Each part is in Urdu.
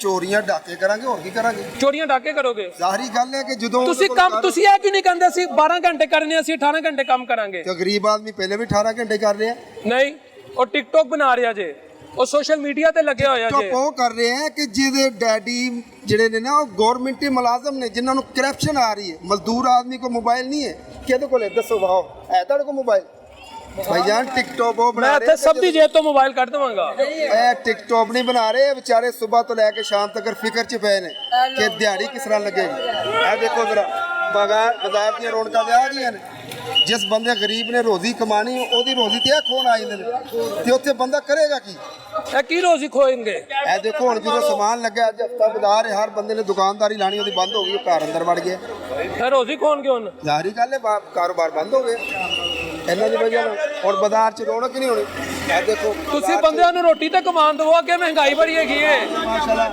ਚੋਰੀਆਂ ਡਾਕੇ ਕਰਾਂਗੇ, ਹੋਰ ਕੀ ਕਰਾਂਗੇ? ਚੋਰੀਆਂ ਡਾਕੇ ਕਰੋਗੇ? ਜ਼ਾਹਰੀ ਗੱਲ ਹੈ ਕਿ ਜਦੋਂ ਤੁਸੀਂ ਇਹ ਕਿਉਂ ਨਹੀਂ ਕਹਿੰਦੇ ਅਸੀਂ 12 ਘੰਟੇ ਕਰਨੇ, ਅਸੀਂ 18 ਘੰਟੇ ਕੰਮ ਕਰਾਂਗੇ? ਤੇ ਗਰੀਬ ਆਦਮੀ ਪਹਿਲੇ ਵੀ 18 ਘੰਟੇ ਕਰ ਰਿਹਾ ਨਹੀਂ, ਉਹ ਟਿਕਟੌਕ ਬਣਾ ਰਿਹਾ ਜੇ, ਉਹ ਸੋਸ਼ਲ ਮੀਡੀਆ ਤੇ ਲੱਗੇ ਹੋਇਆ ਜੇ। ਉਹ ਕਰ ਰਹੇ ਹੈ ਕਿ ਜਿਹਦੇ ਡੈਡੀ ਜਿਹੜੇ ਨੇ ਨਾ ਉਹ ਗਵਰਨਮੈਂਟੀ ਮੁਲਾਜ਼ਮ ਨੇ, ਜਿਨ੍ਹਾਂ ਨੂੰ ਕਰਪਸ਼ਨ ਆ ਰਹੀ ਹੈ। ਮਜ਼ਦੂਰ ਆਦਮੀ ਕੋ ਮੋਬਾਈਲ ਨਹੀਂ ਹੈ, ਕਿਹਦੇ ਕੋਲ ਹੈ ਦੱਸੋ? ਵਾਓ ਹੈ ਤੁਹਾਡੇ ਕੋਲ ਮੋਬਾਈਲ? ਭਾਈਜਾਨ ਟਿਕਟੌਕ ਉਹ ਬਣਾ ਰਹੇ, ਮੈਂ ਸਭ ਦੀ ਜੇਬ ਤੋਂ ਮੋਬਾਈਲ ਕੱਢ ਦਵਾਂਗਾ। ਇਹ ਟਿਕਟੌਕ ਨਹੀਂ ਬਣਾ ਰਹੇ, ਵਿਚਾਰੇ ਸਵੇਰ ਤੋਂ ਲੈ ਕੇ ਸ਼ਾਮ ਤੱਕ ਫਿਕਰ 'ਚ ਪਏ ਨੇ ਕਿ ਦਿਹਾੜੀ ਕਿਸ ਤਰ੍ਹਾਂ ਲੱਗੇਗੀ। ਇਹ ਦੇਖੋ ਜ਼ਰਾ ਬਾਜ਼ਾਰ ਦੀਆਂ ਰੌਣਕਾਂ ਤੇ ਆ ਗਈਆਂ ਨੇ। ਜਿਸ ਬੰਦੇ ਗਰੀਬ ਨੇ ਰੋਜ਼ੀ ਕਮਾਣੀ, ਉਹਦੀ ਰੋਜ਼ੀ ਤੇ ਖੋਣ ਆ ਜਾਂਦੇ ਨੇ, ਤੇ ਉੱਥੇ ਬੰਦਾ ਕਰੇਗਾ ਕੀ? ਇਹ ਕੀ ਰੋਜ਼ੀ ਖੋਏਂਗੇ? ਇਹ ਦੇਖੋ ਹੁਣ ਜਦੋਂ ਸਮਾਨ ਲੱਗਿਆ, ਅੱਜ ਹਫਤਾ ਬਾਜ਼ਾਰ ਹੈ, ਹਰ ਬੰਦੇ ਨੇ ਦੁਕਾਨਦਾਰੀ ਲਾਣੀ ਉਹਦੀ ਬੰਦ ਹੋ ਗਈ, ਘਰ ਅੰਦਰ ਵੜ ਗਿਆ। ਇਹ ਰੋਜ਼ੀ ਖੋਣ ਕਿਉਂ? ਜ਼ਾਹਰੀ ਗੱਲ ਹੈ, ਕਾਰੋਬਾਰ ਬੰਦ ਹੋ ਗਏ ਇਹਨਾਂ ਦੀ ਵਜ੍ਹਾ ਨਾਲ। ਹੁਣ ਬਾਜ਼ਾਰ 'ਚ ਰੌਣਕ ਨਹੀਂ ਹੋਣੀ। ਇਹ ਦੇਖੋ ਤੁਸੀਂ ਬੰਦਿਆਂ ਨੂੰ ਰੋਟੀ ਤੇ ਕਮਾਉਣ ਦਿਓ, ਅੱਗੇ ਮਹਿੰਗਾਈ ਬੜੀ ਹੈਗੀ ਹੈ। ਮਾਸ਼ਾਅੱਲਾ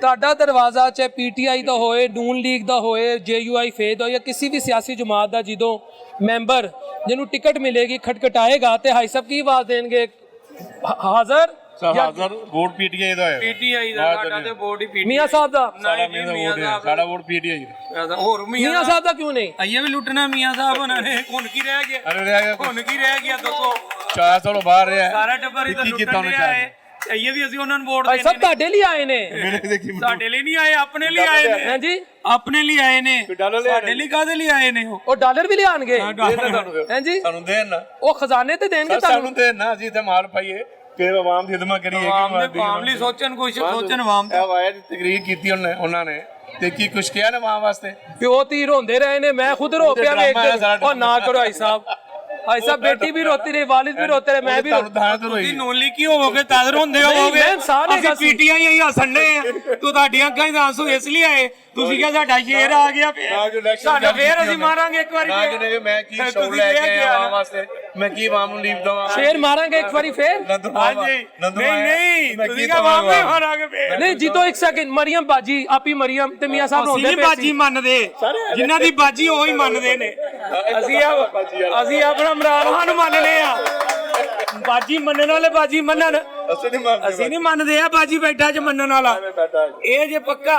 ਤੁਹਾਡਾ ਦਰਵਾਜ਼ਾ ਚਾਹੇ ਪੀਟੀਆਈ ਦਾ ਹੋਏ, ਨੂਨ ਲੀਗ ਦਾ ਹੋਏ, ਜੇਯੂਆਈ ਫੇਦ ਹੋਏ ਜਾਂ ਕਿਸੇ ਵੀ ਸਿਆਸੀ ਜਮਾਤ ਦਾ ਜਦੋਂ ਮੈਂਬਰ ਜਿਹਨੂੰ ਟਿਕਟ ਮਿਲੇਗੀ ਖਟਖਟਾਏਗਾ ਤੇ ਹਾਈ ਸਾਹਿਬ ਕੀ ਆਵਾਜ਼ ਦੇਣਗੇ? ਹਾਜ਼ਰ ਹਾਜ਼ਰ ਵੋਟ ਪੀਟੀਆਈ ਦਾ ਹੈ, ਪੀਟੀਆਈ ਦਾ ਸਾਡਾ ਤੇ ਵੋਟ ਹੀ ਪੀਟੀਆਈ ਮੀਆਂ ਸਾਹਿਬ ਦਾ। ਸਾਡਾ ਵੋਟ ਹੈ, ਸਾਡਾ ਵੋਟ ਪੀਟੀਆਈ ਦਾ। ਹੋਰ ਮੀਆਂ ਸਾਹਿਬ ਦਾ ਕਿਉਂ ਨਹੀਂ? ਆਈਏ ਵੀ ਲੁੱਟਣਾ ਮੀਆਂ ਸਾਹਿਬ ਉਹਨਾਂ ਨੇ, ਹੁਣ ਕੀ ਰਹਿ ਗਿਆ? ਅਰੇ ਰਹਿ ਗਿਆ ਹੁਣ ਕੀ ਰਹਿ ਗਿਆ ਦੱਸੋ? 4 ਸਾਲ ਬਾਹਰ ਰਿਹਾ, ਸਾਰਾ ਟੱਬਰ ਹੀ ਤਾਂ ਕੀ ਕੀਤਾ ਲੁੱਟਣ ਉਹਨੇ? ਰਿਹਾ ਹੈ। ਆਈਏ ਵੀ ਅਸੀਂ ਉਹਨਾਂ ਨੂੰ ਵੋਟ ਭਾਈ ਸਾਹਿਬ ਦੇਣੇ ਤੁਹਾਡੇ ਲਈ ਆਏ ਨੇ। ਸਾਡੇ ਲਈ ਨਹੀਂ ਆਏ, ਆਪਣੇ ਲਈ ਆਏ ਨੇ। ਹਾਂਜੀ, ਆਪਣੇ ਲਈ ਆਏ ਨੇ, ਸਾਡੇ ਲਈ ਕਾਹਦੇ ਲਈ ਆਏ ਨੇ? ਉਹ ਡਾਲਰ ਵੀ ਲਿਆਣਗੇ। ਹਾਂਜੀ, ਸਾਨੂੰ ਦੇਣ ਨਾ, ਉਹ ਖਜ਼ਾਨੇ ਤੇ ਦੇਣਗੇ ਤੁਹਾਨੂੰ। ਸਾਨੂੰ ਦੇਣ ਨਾ, ਅਸੀਂ ਤੇ ਮਾਲ ਪਾਈਏ ਕਿ ਆਵਾਮ ਦੀ ਖਿਦਮਤ ਕਰੀਏ। ਆਵਾਮ ਲਈ ਸੋਚਣ, ਕੁਛ ਸੋਚਣ ਆਵਾਮ ਤੇ। ਆਵਾਜ਼ ਦੀ ਤਕਰੀਰ ਕੀਤੀ ਉਹਨਾਂ ਨੇ ਤੇ ਕੀ ਕੁਛ ਕਿਹਾ ਨੇ ਆਵਾਮ ਵਾਸਤੇ? ਪਿਓ ਧੀ ਰੋਂਦੇ ਰਹੇ ਨੇ, ਮੈਂ ਖੁਦ ਰੋ ਪਿਆ ਵੇਖ ਕੇ। ਉਹ ਨਾ ਕਰੋ ਭਾਈ ਸਾਹਿਬ, ਭਾਈ ਸਾਹਿਬ ਬੇਟੀ ਵੀ ਰੋਤੀ ਰਹੀ, ਵਾਲਿਦ ਵੀ ਰੋਤੇ ਰਹੇ, ਮੈਂ ਵੀ ਤੁਸੀਂ ਨੋਲੀ ਕੀ ਹੋਵੋਗੇ ਤਦ ਰੋਂਦੇ ਹੋਵੋਗੇ? ਮੈਂ ਇਨਸਾਨ ਹੈਗਾ ਅਸੀਂ ਪੀਟੀਆਈ ਹੀ ਹੱਸਣੇ ਆ, ਤੂੰ ਤੁਹਾਡੀਆਂ ਅੱਖਾਂ 'ਚ ਆਂਸੂ ਇਸ ਲਈ ਆਏ? ਤੁਸੀਂ ਕਿਹਾ ਸਾਡਾ ਸ਼ੇਰ ਆ ਗਿਆ, ਸਾਡਾ ਫੇਰ ਅਸੀਂ ਮਾਰਾਂਗੇ ਇੱਕ ਵਾਰੀ। ਮੈਂ ਕੀ ਸ਼ੌਕ ਲੈ ਕੇ ਆਇਆ ਆਵਾਮ ਵਾਸਤੇ, ਮੈਂ ਕੀ ਆਵਾਮ ਨੂੰ ਲੀਪ ਦਵਾਂ? ਸ਼ੇਰ ਮਾਰਾਂਗੇ ਇੱਕ ਵਾਰੀ ਫੇਰ। ਹਾਂਜੀ, ਨਹੀਂ ਤੁਸੀਂ ਕਿਹਾ ਆਵਾਮ ਨੂੰ ਮਾਰਾਂਗੇ ਫੇਰ। ਨਹੀਂ ਜੀਤੋ ਇੱਕ ਸੈਕਿੰਡ, ਮਰੀਮ ਬਾਜੀ, ਆਪੀ ਮਰੀਮ ਤੇ ਮੀਆਂ ਸਾਹਿਬ ਅਸੀਂ ਰੋਂਦੇ ਨਹੀਂ ਬਾਜੀ ਮੰਨਦੇ, ਜਿਨ੍ਹਾਂ ਦੀ ਬਾਜੀ ਉਹ ਹੀ ਮੰਨਦੇ ਨੇ। ਅਸੀਂ ਆਪਣਾ ਇਮਰਾਨ ਖਾਨ ਨੂੰ ਮੰਨਦੇ ਆ, ਬਾਜੀ ਮੰਨਣ ਵਾਲੇ ਬਾਜੀ ਮੰਨਣ, ਅਸੀਂ ਨਹੀਂ ਮੰਨਦੇ ਆ ਬਾਜੀ ਬੈਠਾ ਚ ਮੰਨਣ ਵਾਲਾ। ਇਹ ਜੇ ਪੱਕਾ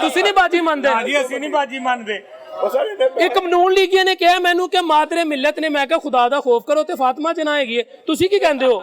ਤੁਸੀਂ ਨਹੀਂ ਬਾਜੀ ਮੰਨਦੇ। ਜੀ ਅਸੀਂ ਨਹੀਂ ਬਾਜੀ ਮੰਨਦੇ। ਇੱਕ ਨੂਨ ਲੀਗੀਆਂ ਨੇ ਕਿਹਾ ਮੈਨੂੰ ਕਿ ਮਾਦਰੇ ਮਿਲਤ ਨੇ, ਮੈਂ ਕਿਹਾ ਖੁਦਾ ਦਾ ਖੌਫ ਕਰੋ ਤੇ ਫਾਤਮਾ ਜਨਾ ਹੈਗੀ ਹੈ, ਤੁਸੀਂ ਕੀ ਕਹਿੰਦੇ ਹੋ?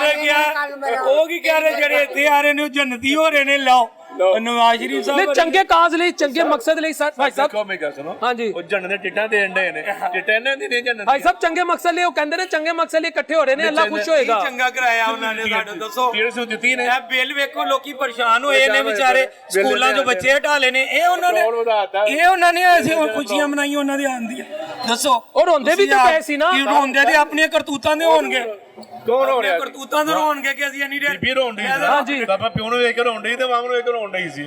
ਨੇ ਕਿਹਾ, ਉਹ ਕੀ ਕਹਿ ਰਹੇ ਜਿਹੜੇ ਇੱਥੇ ਆ ਰਹੇ ਨੇ ਉਹ ਜੰਨਤੀ ਹੋ ਰਹੇ ਨੇ? ਲਓ ਨਵਾਜ਼ ਸ਼ਰੀਫ ਨਹੀਂ, ਸਾਹਿਬ ਚੰਗੇ ਕਾਜ਼ ਲਈ, ਚੰਗੇ ਮਕਸਦ ਲਈ ਭਾਈ ਸਾਹਿਬ। ਦੇਖੋ ਮੇਰੀ ਗੱਲ ਸੁਣੋ, ਹਾਂਜੀ ਉਹ ਜੰਨ ਦੇ ਟਿੱਟਾਂ ਦੇਣ ਦੇ ਨੇ, ਟਿੱਟਾਂ ਇਹਨਾਂ ਦੀ ਨਹੀਂ ਜੰਨ ਭਾਈ ਸਾਹਿਬ, ਚੰਗੇ ਮਕਸਦ ਲਈ ਉਹ ਕਹਿੰਦੇ ਨੇ, ਚੰਗੇ ਮਕਸਦ ਲਈ ਇਕੱਠੇ ਹੋ ਰਹੇ ਨੇ, ਅੱਲਾ ਖੁਸ਼ ਹੋਏਗਾ। ਚੰਗਾ ਕਰਾਇਆ ਉਹਨਾਂ ਨੇ ਸਾਡਾ, ਦੱਸੋ? ਪੀੜ ਸੂ ਦਿੱਤੀ ਨੇ, ਇਹ ਬਿੱਲ ਵੇਖੋ, ਲੋਕੀ ਪਰੇਸ਼ਾਨ ਹੋਏ ਨੇ ਵਿਚਾਰੇ, ਸਕੂਲਾਂ 'ਚੋਂ ਬੱਚੇ ਹਟਾ ਲਏ ਨੇ। ਇਹ ਉਹਨਾਂ ਨੇ ਐਸੀ ਖੁਸ਼ੀਆਂ ਮਨਾਈਆਂ ਉਹਨਾਂ ਦੇ ਆਉਣ ਦੀਆਂ, ਦੱਸੋ? ਉਹ ਰੋਂਦੇ ਵੀ ਤਾਂ ਪਏ ਸੀ ਨਾ। ਕੀ ਰੋਂਦੇ ਤੇ ਆਪਣੀਆਂ ਕਰਤੂਤਾਂ ਦੇ ਹੋਣਗੇ? ਕੌਣ ਹੋ ਰਿਹਾ? ਕਰਤੂਤਾਂ ਦੇ ਹੋਣਗੇ ਕਿ ਅਸੀਂ ਨਹੀਂ ਬੀਬੀ ਰੋਣ ਡਈ ਸੀ। ਹਾਂਜੀ। ਆਪਾਂ ਪਿਓ ਨੂੰ ਵੇਖ ਕੇ ਰੋਣ ਡਈ ਤੇ ਮਾਂ ਨੂੰ ਵੇਖ ਕੇ ਰੋਣ ਡਈ ਸੀ।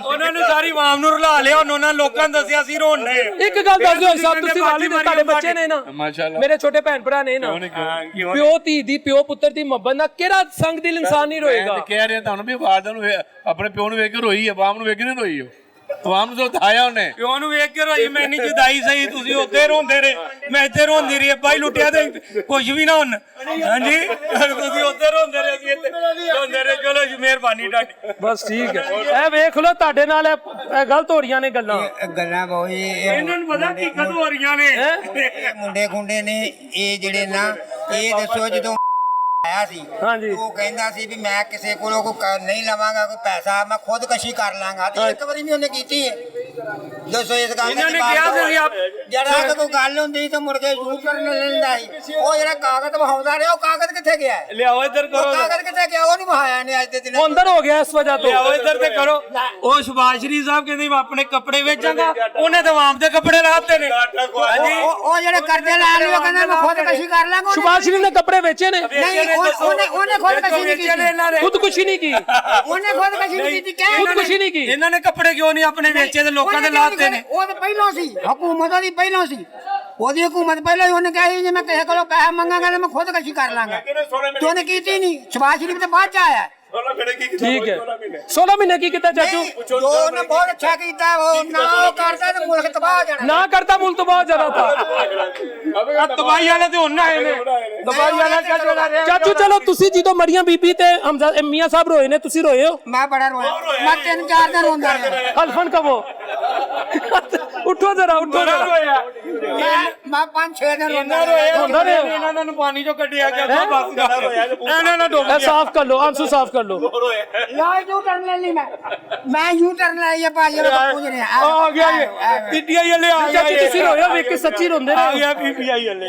ਉਹਨਾਂ ਨੇ ਸਾਰੀ ਆਵਾਮ ਨੂੰ ਰਲਾ ਲਿਆ ਉਹਨਾਂ ਲੋਕਾਂ ਨੇ ਦੱਸਿਆ ਸੀ ਰੋਣ ਨੇ ਇੱਕ ਗੱਲ ਦੱਸ ਦਿਓ ਸਾਹਿਬ ਤੁਸੀਂ ਵਾਲਿਦ ਤੁਹਾਡੇ ਬੱਚੇ ਨੇ ਨਾ ਮਾਸ਼ਾਅੱਲਾ ਮੇਰੇ ਛੋਟੇ ਭੈਣ ਭਰਾ ਨੇ ਨਾ ਪਿਓ ਧੀ ਦੀ ਪਿਓ ਪੁੱਤਰ ਦੀ ਮੁਹੱਬਤ ਨਾਲ ਕਿਹੜਾ ਸੰਗ ਦਿਲ ਇਨਸਾਨ ਨਹੀਂ ਰੋਏਗਾ ਕਹਿ ਰਿਹਾ ਤੁਹਾਨੂੰ ਵੀ ਵਾਲਦਾਂ ਨੂੰ ਆਪਣੇ ਪਿਓ ਨੂੰ ਵੇਖ ਕੇ ਰੋਈ ਆਵਾਮ ਨੂੰ ਵੇਖ ਕੇ ਨਹੀਂ ਰੋਈ ਉਹ ਆਵਾਮ ਨੂੰ ਤਾਂ ਉਠਾਇਆ ਉਹਨੇ ਪਿਓ ਨੂੰ ਵੇਖ ਕੇ ਰੋਈ ਮੈਂ ਨਹੀਂ ਜੁਦਾਈ ਸਹੀ ਤੁਸੀਂ ਉੱਥੇ ਰੋਂਦੇ ਰਹੇ ਮੈਂ ਇੱਥੇ ਰੋਂਦੀ ਰਹੀ ਬਾਈ ਲੁੱਟਿਆ ਤੇ ਕੁਝ ਵੀ ਨਾ ਹੁਣ ਹਾਂਜੀ ਤੁਸੀਂ ਉੱਥੇ ਰੋਂਦੇ ਰਹੇ ਅਸੀਂ ਇੱਥੇ ਰੋਂਦੇ ਰਹੇ ਚਲੋ ਜੀ ਮਿਹਰਬਾਨੀ ਤੁਹਾਡੀ ਬਸ ਠੀਕ ਹੈ ਇਹ ਵੇਖ ਲਓ ਤੁਹਾਡੇ ਨਾਲ ਇਹ ਗਲਤ ਹੋ ਰਹੀਆਂ ਨੇ ਗੱਲਾਂ ਗੱਲਾਂ ਬਹੁਤ ਇਹਨਾਂ ਨੂੰ ਪਤਾ ਕੀ ਕਦੋਂ ਹੋ ਰਹੀਆਂ ਨੇ ਮੁੰਡੇ ਖੁੰਡੇ ਨੇ ਇਹ ਜਿਹੜੇ ਨਾ ਇਹ ਦੱਸੋ ਜਦੋਂ ਆਇਆ ਸੀ ਹਾਂਜੀ ਉਹ ਕਹਿੰਦਾ ਸੀ ਵੀ ਮੈਂ ਕਿਸੇ ਕੋਲੋਂ ਕੋਈ ਨਹੀਂ ਲਵਾਂਗਾ ਕੋਈ ਪੈਸਾ ਮੈਂ ਖੁਦਕਸ਼ੀ ਕਰ ਲਾਂਗਾ ਤੇ ਇੱਕ ਵਾਰੀ ਵੀ ਉਹਨੇ ਕੀਤੀ ਹੈ ਦੱਸੋ ਇਸ ਗੱਲ ਇਹਨਾਂ ਨੇ ਕਿਹਾ ਸੀ ਆਪ ਜਿਹੜਾ ਕੋਈ ਗੱਲ ਹੁੰਦੀ ਤਾਂ ਮੁੜ ਕੇ ਯੂਜ਼ ਕਰਨ ਲੈਂਦਾ ਸੀ ਉਹ ਜਿਹੜਾ ਕਾਗਜ਼ ਵਹਾਉਂਦਾ ਰਿਹਾ ਉਹ ਕਾਗਜ਼ ਕਿੱਥੇ ਗਿਆ ਲਿਆਓ ਇੱਧਰ ਉਹ ਕਰੋ ਕਾਗਜ਼ ਕਿੱਥੇ ਗਿਆ ਉਹ ਨਹੀਂ ਵਹਾਇਆ ਨੇ ਅੱਜ ਦੇ ਦਿਨ ਉਹ ਅੰਦਰ ਹੋ ਗਿਆ ਇਸ ਵਜ੍ਹਾ ਤੋਂ ਲਿਆਓ ਇੱਧਰ ਤੇ ਕਰੋ ਉਹ ਸੁਭਾਸ਼ ਸ਼ਰੀਫ ਸਾਹਿਬ ਕਹਿੰਦੇ ਮੈਂ ਆਪਣੇ ਕੱਪੜੇ ਵੇਚਾਂਗਾ ਉਹਨੇ ਤਾਂ ਆਵਾਮ ਦੇ ਕੱਪੜੇ ਲਾਤੇ ਨੇ ਹਾਂਜੀ ਉਹ ਜਿਹੜੇ ਕਰਜ਼ੇ ਲੈਣ ਨੂੰ ਕਹਿੰਦਾ ਮੈਂ ਖੁਦਕਸ਼ੀ ਕਰ ਲਾਂਗਾ ਸੁਭਾਸ਼ ਸ਼ਰੀਫ ਨੇ ਕੱਪੜੇ ਵੇਚੇ ਨੇ ਨਹੀਂ ਉਹਨੇ ਖੁਦਕਸ਼ੀ ਨਹੀਂ ਕੀਤੀ ਖੁਦਕੁਸ਼ੀ ਨਹੀਂ ਕੀ ਉਹਨੇ ਖੁਦਕਸ਼ੀ ਨਹੀਂ ਕੀਤੀ ਕਹਿ ਖੁਦਕੁਸ਼ੀ ਨਹੀਂ ਕੀ ਇਹਨਾਂ ਨੇ ਕੱਪੜੇ ਕਿਉਂ ਨਹੀਂ ਆਪਣੇ ਵੇਚੇ ਤੇ ਲੋਕਾਂ ਦੇ ਲਾਤੇ ਨੇ ਉਹ ਤਾਂ ਪਹਿਲਾਂ ਸੀ ਹਕੂਮਤ ਉਹਦੀ ਪਹਿਲਾਂ ਸੀ ਉਹਦੀ ਹਕੂਮਤ ਪਹਿਲਾਂ ਹੀ ਉਹਨੇ ਕਿਹਾ ਸੀ ਜੇ ਮੈਂ ਕਿਸੇ ਕੋਲੋਂ ਪੈਸਾ ਮੰਗਾਂਗਾ ਤਾਂ ਮੈਂ ਖੁਦਕਸ਼ੀ ਕਰ ਲਾਂਗਾ ਤੇ ਉਹਨੇ ਕੀਤੀ ਨਹੀਂ ਸ਼ਬਾਸ਼ ਸ਼ਰੀਫ ਤੇ ਬਾਅਦ ਚ ਆਇਆ ਠੀਕ ਹੈ 16 ਮਹੀਨੇ ਕੀ ਕੀਤਾ ਚਾਚੂ ਜੋ ਉਹਨੇ ਬਹੁਤ ਅੱਛਾ ਕੀਤਾ ਉਹ ਨਾ ਉਹ ਕਰਦਾ ਤੇ ਮੁਲਕ ਤਬਾਹ ਹੋ ਜਾਣਾ ਨਾ ਕਰਤਾ ਮੁਲਕ ਤੋਂ ਬਹੁਤ ਜ਼ਿਆਦਾ ਥਾ ਦਵਾਈ ਵਾਲੇ ਤੇ ਹੁਣ ਆਏ ਨੇ ਦਵਾਈ ਵਾਲਾ ਕਿਆ ਜੋੜਾ ਰਿਹਾ ਚਾਚੂ ਚਲੋ ਤੁਸੀਂ ਜਦੋਂ ਮਰੀਆਂ ਬੀਬੀ ਤੇ ਹਮਜ਼ਾ ਮੀਆਂ ਸਾਹਿਬ ਰੋਏ ਨੇ ਤੁਸੀਂ ਰੋਏ ਹੋ ਮੈਂ ਬੜਾ ਰੋਇਆ ਮੈਂ 3-4 ਦਿਨ ਰੋਂਦਾ ਰਿਹਾ ਹਲਫਨ ਕਬੋ ਉੱਠੋ ਜਰਾ ਉੱਠੋ ਜਰਾ ਮੈਂ 5-6 ਦਿਨ ਇਹਨਾਂ ਰੋਂਦਾ ਰਿਹਾ ਹੁੰਦਾ ਰਹੇ ਹੋ? ਇਹਨਾਂ ਨੂੰ ਪਾਣੀ ਚੋਂ ਕੱਢਿਆ ਗਿਆ ਬਸ ਇਹਨਾਂ ਨਾਲ ਡੁੱਬ ਇਹ ਸਾਫ਼ ਕਰ ਲਓ ਆਂਸੂ ਸਾਫ਼ ਕਰ ਲਓ ਯਾਰ ਯੂ ਟਰਨ ਲੈ ਲਈ ਮੈਂ ਯੂ ਟਰਨ ਲੈ ਲਿਆ ਭਾਈ ਉਹ ਪੁੱਛ ਰਿਹਾ ਆ ਗਿਆ ਇਹ ਪੀਟੀਆਈ ਵਾਲੇ ਆ ਚਾਚੂ ਗਿਆ ਤੁਸੀਂ ਰੋਏ ਹੋ ਵੇਖ ਕੇ ਸੱਚੀ ਰੋਂਦੇ ਆ ਨੇ ਗਿਆ ਪੀਪੀਆਈ ਵਾਲੇ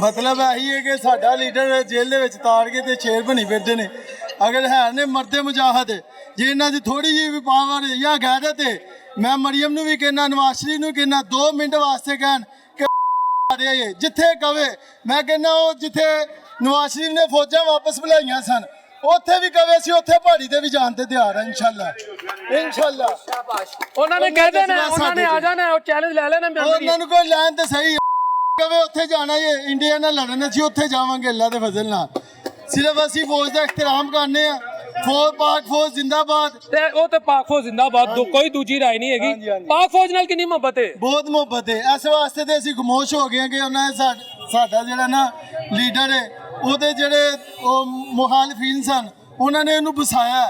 ਮਤਲਬ ਇਹੀ ਹੈ ਕਿ ਸਾਡਾ ਲੀਡਰ ਜੇਲ੍ਹ ਦੇ ਵਿੱਚ ਤਾੜ ਕੇ ਤੇ ਸ਼ੇਰ ਬਣੀ ਫਿਰਦੇ ਨੇ ਅਗਰ ਹੈ ਨੇ ਮਰਦੇ ਮੁਜਾਹਦ ਜੇ ਇਹਨਾਂ ਦੀ ਥੋੜੀ ਜਿਹੀ ਵੀ ਪਾਵਰ ਜਾਂ ਗੈਰਤ ਹੈ ਮੈਂ ਮਰੀਮ ਨੂੰ ਵੀ ਕਹਿਣਾ ਨਵਾਜ਼ ਸ਼ਰੀਫ ਨੂੰ ਕਹਿਣਾ 2 ਮਿੰਟ ਵਾਸਤੇ ਕਹਿਣ ਕਿ ਜਿੱਥੇ ਕਵੇ ਮੈਂ ਕਹਿਣਾ ਉਹ ਜਿੱਥੇ ਨਵਾਜ਼ ਸ਼ਰੀਫ ਨੇ ਫੌਜਾਂ ਵਾਪਸ ਬੁਲਾਈਆਂ ਸਨ ਉੱਥੇ ਵੀ ਕਵੇ ਸੀ ਉੱਥੇ ਪਹਾੜੀ ਤੇ ਵੀ ਜਾਣ ਤੇ ਤਿਆਰ ਆ ਇਨਸ਼ਾਅੱਲਾ ਉਹਨਾਂ ਨੇ ਕਹਿ ਦੇਣਾ ਉਹਨਾਂ ਨੇ ਆ ਜਾਣਾ ਉਹ ਚੈਲੰਜ ਲੈ ਲੈਣਾ ਉਹਨਾਂ ਨੂੰ ਕੋਈ ਲੈਣ ਤੇ ਸਹੀ ਕਵੇ ਉੱਥੇ ਜਾਣਾ ਇਹ ਇੰਡੀਆ ਨਾਲ ਲੜਨਾ ਸੀ ਉੱਥੇ ਜਾਵਾਂਗੇ ਅੱਲਾ ਦੇ ਫਜ਼ਲ ਨਾਲ ਸਿਰਫ ਅਸੀਂ ਫੌਜ ਦਾ ਇਖਤਰਾਮ ਕਰਨੇ ਆ ਫੌਜ ਪਾਕ ਫੌਜ ਜ਼ਿੰਦਾਬਾਦ ਤੇ ਉਹ ਤੇ ਪਾਕ ਫੌਜ ਜ਼ਿੰਦਾਬਾਦ ਕੋਈ ਦੂਜੀ ਰਾਏ ਨਹੀਂ ਹੈਗੀ ਪਾਕ ਫੌਜ ਨਾਲ ਕਿੰਨੀ ਮੁਹੱਬਤ ਹੈ ਬਹੁਤ ਮੁਹੱਬਤ ਹੈ ਇਸ ਵਾਸਤੇ ਤੇ ਅਸੀਂ ਖਮੋਸ਼ ਹੋ ਗਏ ਕਿ ਉਹਨਾਂ ਨੇ ਸਾਡਾ ਜਿਹੜਾ ਨਾ ਲੀਡਰ ਹੈ ਉਹਦੇ ਜਿਹੜੇ ਉਹ ਮੁਖਾਲਫੀਨ ਸਨ ਉਹਨਾਂ ਨੇ ਇਹਨੂੰ ਬਸਾਇਆ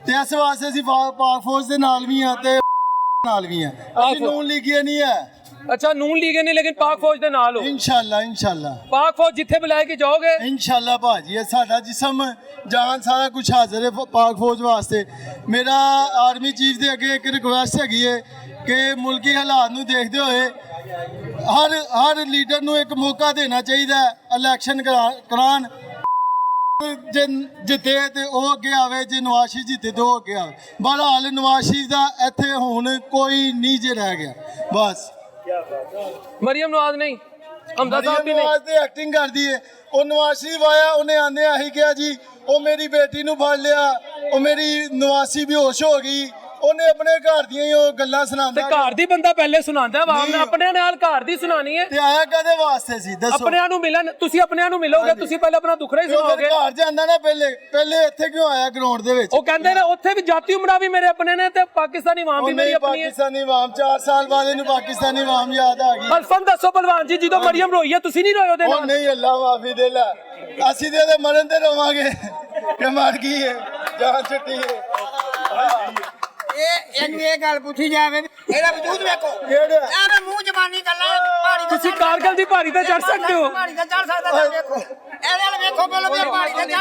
ਤੇ ਇਸ ਵਾਸਤੇ ਅਸੀਂ ਪਾਕ ਫੌਜ ਦੇ ਨਾਲ ਵੀ ਆ ਤੇ ਨਾਲ ਵੀ ਆ ਅਸੀਂ ਨੂਨ ਲੀਗੀਏ ਨਹੀਂ ਹੈ ਅੱਛਾ ਨੂਨ ਲੀਗ ਨਹੀਂ ਲੇਕਿਨ ਪਾਕ ਫੌਜ ਦੇ ਨਾਲ ਹੋ ਇਨਸ਼ਾਅੱਲਾ ਪਾਕ ਫੌਜ ਜਿੱਥੇ ਬੁਲਾਏਗੀ ਜਾਓਗੇ ਇਨਸ਼ਾਅੱਲਾ ਭਾਜੀ ਇਹ ਸਾਡਾ ਜਿਸਮ ਜਾਨ ਸਾਰਾ ਕੁਝ ਹਾਜ਼ਰ ਹੈ ਪਾਕ ਫੌਜ ਵਾਸਤੇ ਮੇਰਾ ਆਰਮੀ ਚੀਫ ਦੇ ਅੱਗੇ ਇੱਕ ਰਿਕੁਐਸਟ ਹੈਗੀ ਹੈ ਕਿ ਮੁਲਕੀ ਹਾਲਾਤ ਨੂੰ ਦੇਖਦੇ ਹੋਏ ਹਰ ਲੀਡਰ ਨੂੰ ਇੱਕ ਮੌਕਾ ਦੇਣਾ ਚਾਹੀਦਾ ਹੈ ਇਲੈਕਸ਼ਨ ਕਰਾਉਣ ਜੇ ਜਿੱਤੇ ਤੇ ਉਹ ਅੱਗੇ ਆਵੇ ਜੇ ਨਵਾਜ਼ ਸ਼ਰੀਫ ਜਿੱਤੇ ਤੇ ਉਹ ਅੱਗੇ ਆਵੇ ਬਹਰਹਾਲ ਨਵਾਜ਼ ਸ਼ਰੀਫ ਦਾ ਇੱਥੇ ਹੁਣ ਕੋਈ ਨਹੀਂ ਜੇ ਰਹਿ ਗਿਆ ਬਸ ਮਰੀਮ ਨਵਾਜ਼ ਨਹੀਂ ਹਮਜ਼ਾ ਸਾਹਿਬ ਵੀ ਨਹੀਂ ਨਵਾਜ਼ ਤੇ ਐਕਟਿੰਗ ਕਰਦੀ ਹੈ ਉਹ ਨਵਾਜ਼ ਸ਼ਰੀਫ ਆਇਆ ਉਹਨੇ ਆਂਦੇ ਆਹੀ ਕਿਹਾ ਜੀ ਉਹ ਮੇਰੀ ਬੇਟੀ ਨੂੰ ਫੜ ਲਿਆ ਉਹ ਮੇਰੀ ਨਵਾਸੀ ਬੇਹੋਸ਼ ਹੋ ਗਈ ਉਹਨੇ ਆਪਣੇ ਘਰ ਦੀਆਂ ਹੀ ਉਹ ਗੱਲਾਂ ਸੁਣਾਉਂਦਾ ਤੇ ਘਰ ਦੀ ਬੰਦਾ ਪਹਿਲੇ ਸੁਣਾਉਂਦਾ ਆਵਾਮ ਨੇ ਆਪਣਿਆਂ ਨਾਲ ਘਰ ਦੀ ਸੁਣਾਣੀ ਹੈ ਤੇ ਆਇਆ ਕਦੇ ਵਾਸਤੇ ਸੀ ਦੱਸੋ ਆਪਣਿਆਂ ਨੂੰ ਮਿਲਣ ਤੁਸੀਂ ਆਪਣਿਆਂ ਨੂੰ ਮਿਲੋਗੇ ਤੁਸੀਂ ਪਹਿਲਾਂ ਆਪਣਾ ਦੁੱਖੜਾ ਹੀ ਸੁਣਾਓਗੇ ਘਰ ਜਾਂਦਾ ਨਾ ਪਹਿਲੇ ਇੱਥੇ ਕਿਉਂ ਆਇਆ ਗਰਾਊਂਡ ਦੇ ਵਿੱਚ ਉਹ ਕਹਿੰਦੇ ਨੇ ਉੱਥੇ ਵੀ ਜਾਤੀ ਉਮਰਾ ਵੀ ਮੇਰੇ ਆਪਣੇ ਨੇ ਤੇ ਪਾਕਿਸਤਾਨੀ ਆਵਾਮ ਵੀ ਮੇਰੀ ਆਪਣੀ ਹੈ ਪਾਕਿਸਤਾਨੀ ਆਵਾਮ 4 ਸਾਲ ਬਾਅਦ ਇਹਨੂੰ ਪਾਕਿਸਤਾਨੀ ਆਵਾਮ ਯਾਦ ਆ ਗਈ ਹਲਫਨ ਦੱਸੋ ਪਹਿਲਵਾਨ ਜੀ ਜਦੋਂ ਮਰੀਮ ਰੋਈ ਹੈ ਤੁਸੀਂ ਨਹੀਂ ਰੋਏ ਉਹਦੇ ਉਹ ਨਾਲ ਨਹੀਂ ਅੱਲਾ ਮਾਫੀ ਦੇ ਲੈ ਅਸੀਂ ਤੇ ਇਹਦੇ ਮਰਨ ਤੇ ਰਵਾਂਗੇ ਕਿ ਮਰ ਗਈ ਹੈ ਜਾਨ ਛੁੱਟੀ ਹੈ ਇਹਨੂੰ ਇਹ ਗੱਲ ਪੁੱਛੀ ਜਾਵੇ ਇਹਦਾ ਵਜੂਦ ਵੇਖੋ ਕਿਹੜਾ ਐਵੇਂ ਮੂੰਹ ਜ਼ਬਾਨੀ ਗੱਲਾਂ ਪਹਾੜੀ ਤੇ ਤੁਸੀਂ ਕਾਰਗਲ ਦੀ ਭਾਰੀ ਤੇ ਚੜ ਸਕਦੇ ਹੋ ਪਹਾੜੀ ਤੇ ਚੜ ਸਕਦਾ ਤਾਂ ਵੇਖੋ ਇਹਦੇ ਨਾਲ ਵੇਖੋ ਪਹਿਲਾਂ ਵੀ ਪਹਾੜੀ ਤੇ ਚੜ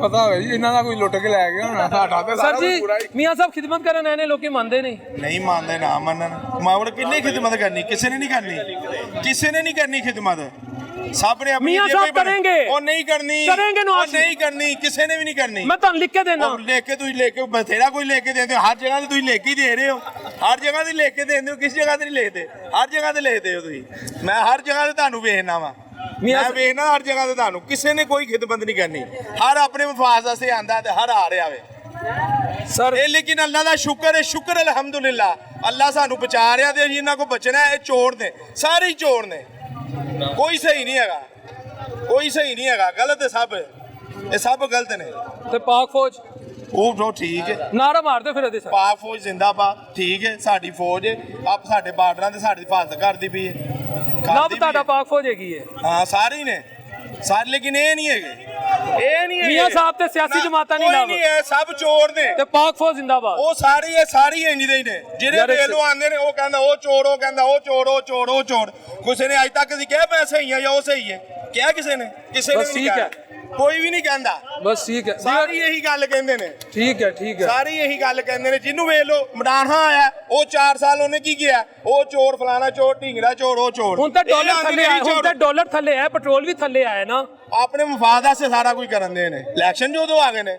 ਪਤਾ ਹੋਵੇ ਜੀ ਇਹਨਾਂ ਦਾ ਕੋਈ ਲੁੱਟ ਕੇ ਲੈ ਗਿਆ ਹੋਣਾ ਸਾਡਾ ਤੇ ਸਰ ਜੀ ਮੀਆਂ ਸਾਹਿਬ ਖਿਦਮਤ ਕਰਨ ਆਏ ਨੇ, ਲੋਕੀ ਮੰਨਦੇ ਨਹੀਂ। ਨਹੀਂ ਮੰਨਦੇ ਨਾ ਮੰਨਣ, ਮਾਵੜ ਕਿੰਨੀ ਖਿਦਮਤ ਕਰਨੀ, ਕਿਸੇ ਨੇ ਨਹੀਂ ਕਰਨੀ, ਕਿਸੇ ਨੇ ਨਹੀਂ ਕਰਨੀ ਖਿਦਮਤ। ਸਭ ਨੇ ਆਪਣੀ ਮੀਆਂ ਸਾਹਿਬ ਕਰਨਗੇ, ਉਹ ਨਹੀਂ ਕਰਨੀ, ਕਰਨਗੇ ਉਹ ਨਵਾਜ਼ ਨਹੀਂ ਕਰਨੀ, ਕਿਸੇ ਨੇ ਵੀ ਨਹੀਂ ਕਰਨੀ। ਮੈਂ ਤੁਹਾਨੂੰ ਲਿਖ ਕੇ ਦੇਣਾ। ਉਹ ਲੈ ਕੇ ਤੁਸੀਂ ਲੈ ਕੇ ਬਥੇਰਾ ਕੋਈ ਲੈ ਕੇ ਦਿੰਦੇ ਹੋ, ਹਰ ਜਗ੍ਹਾ ਤੇ ਤੁਸੀਂ ਲੈ ਕੇ ਹੀ ਦੇ ਰਹੇ ਹੋ, ਹਰ ਜਗ੍ਹਾ ਤੇ ਲੈ ਕੇ ਦਿੰਦੇ ਹੋ, ਕਿਸ ਜਗ੍ਹਾ ਤੇ ਨਹੀਂ ਲਿਖਦੇ, ਹਰ ਜਗ੍ਹਾ ਤੇ ਲਿਖਦੇ ਹੋ ਤੁਸੀਂ। ਮੈਂ ਹਰ ਜਗ੍ਹਾ ਤੇ ਤੁਹਾਨੂੰ ਵੇਖਣਾ ਵਾ, ਮੈਂ ਵੇਖਣਾ ਹਰ ਜਗ੍ਹਾ ਤੇ ਤੁਹਾਨੂੰ, ਕਿਸੇ ਨੇ ਕੋਈ ਖਿਦਮਤ ਨਹੀਂ ਕਰਨੀ, ਹਰ ਆਪਣੇ ਮਫਾਦ ਵਾਸਤੇ ਆਂਦਾ ਤੇ ਹਰ ਆ ਰਿਹਾ ਵੇ ਸਰ ਇਹ। ਲੇਕਿਨ ਅੱਲਾ ਦਾ ਸ਼ੁਕਰ ਹੈ, ਸ਼ੁਕਰ ਅਲਹਮਦੁਲਿਲਾ, ਅੱਲਾ ਸਾਨੂੰ ਬਚਾ ਰਿਹਾ ਤੇ ਅਸੀਂ ਇਹਨਾਂ ਕੋ ਬਚਣਾ। ਇਹ ਚੋਰ ਨੇ, ਸਾਰੇ ਹੀ ਚੋਰ ਨੇ, ਕੋਈ ਸਹੀ ਨਹੀਂ ਹੈਗਾ, ਕੋਈ ਸਹੀ ਨਹੀਂ ਹੈਗਾ, ਗਲਤ ਹੈ ਸਭ, ਇਹ ਸਭ ਗਲਤ ਨੇ। ਤੇ ਪਾਕ ਫੌਜ ਉਹ ਠੀਕ ਹੈ, ਨਾਰਾ ਮਾਰਦੇ ਫਿਰ ਇਹਦੇ ਸਰ। ਪਾਕ ਫੌਜ ਜ਼ਿੰਦਾਬਾਦ, ਠੀਕ ਹੈ, ਸਾਡੀ ਫੌਜ ਹੈ, ਆਪ ਸਾਡੇ ਬਾਰਡਰਾਂ ਤੇ ਸਾਡੀ ਹਿਫਾਜ਼ਤ ਕਰਦੀ ਪਈ ਹੈ, ਨਾ ਤੁਹਾਡਾ ਪਾਕ ਫੌਜ ਹੈਗੀ ਹੈ। ਹਾਂ ਸਾਰੇ ਹੀ ਨੇ ਸਾਰੇ, ਲੇਕਿਨ ਇਹ ਨਹੀਂ ਹੈਗੇ, ਇਹ ਨਹੀਂ ਹੈਗੇ। ਮੀਆਂ ਸਾਹਿਬ ਤੇ ਸਿਆਸੀ ਜਮਾਤਾਂ ਨਹੀਂ ਕੋਈ ਨਹੀਂ ਹੈ, ਸਭ ਚੋਰ ਨੇ ਤੇ ਪਾਕ ਫੌਜ ਜ਼ਿੰਦਾਬਾਦ। ਉਹ ਸਾਰੀ ਇੰਜ ਦੇ ਹੀ ਨੇ, ਜਿਹੜੇ ਵੇਲੋ ਆਉਂਦੇ ਨੇ ਉਹ ਕਹਿੰਦਾ ਉਹ ਚੋਰ, ਉਹ ਕਹਿੰਦਾ ਉਹ ਚੋਰ, ਉਹ ਚੋਰ, ਉਹ ਚੋਰ। ਕਿਸੇ ਨੇ ਅੱਜ ਤੱਕ ਕਦੀ ਕਿਹਾ ਮੈਂ ਸਹੀ ਹਾਂ ਜਾਂ ਉਹ ਸਹੀ ਹੈ? ਕਿਹਾ ਕਿਸੇ ਨੇ? ਕਿਸੇ ਨੇ ਬਸ ਵੀ ਨਹੀਂ ਠੀਕ ਕਿਹਾ, ਕੋਈ ਵੀ ਨਹੀਂ ਕਹਿੰਦਾ, ਬਸ ਠੀਕ ਹੈ, ਸਾਰੀ ਇਹੀ ਗੱਲ ਕਹਿੰਦੇ ਨੇ, ਠੀਕ ਹੈ, ਠੀਕ ਹੈ। ਸਾਰੀ ਇਹੀ ਗੱਲ ਕਹਿੰਦੇ ਨੇ। ਜਿਹਨੂੰ ਵੇਖ ਲੋ ਇਮਰਾਨ ਖਾਨ ਆਇਆ, ਉਹ 4 ਸਾਲ ਉਹਨੇ ਕੀ ਕੀਤਾ? ਉਹ ਚੋਰ, ਫਲਾਣਾ ਚੋਰ, ਢੀਂਗਰਾ ਚੋਰ, ਉਹ ਚੋਰ। ਹੁਣ ਤਾਂ ਡਾਲਰ ਥੱਲੇ ਆਇਆ, ਹੁਣ ਤਾਂ ਡਾਲਰ ਥੱਲੇ ਆਇਆ, ਪੈਟਰੋਲ ਵੀ ਥੱਲੇ ਆਇਆ ਨਾ। ਆਪਣੇ ਮਫਾਦ ਵਾਸਤੇ ਸਾਰਾ ਕੁਝ ਕਰਨ ਦੇ ਨੇ। ਇਲੈਕਸ਼ਨ ਜਦੋਂ ਆ ਗਏ ਨੇ,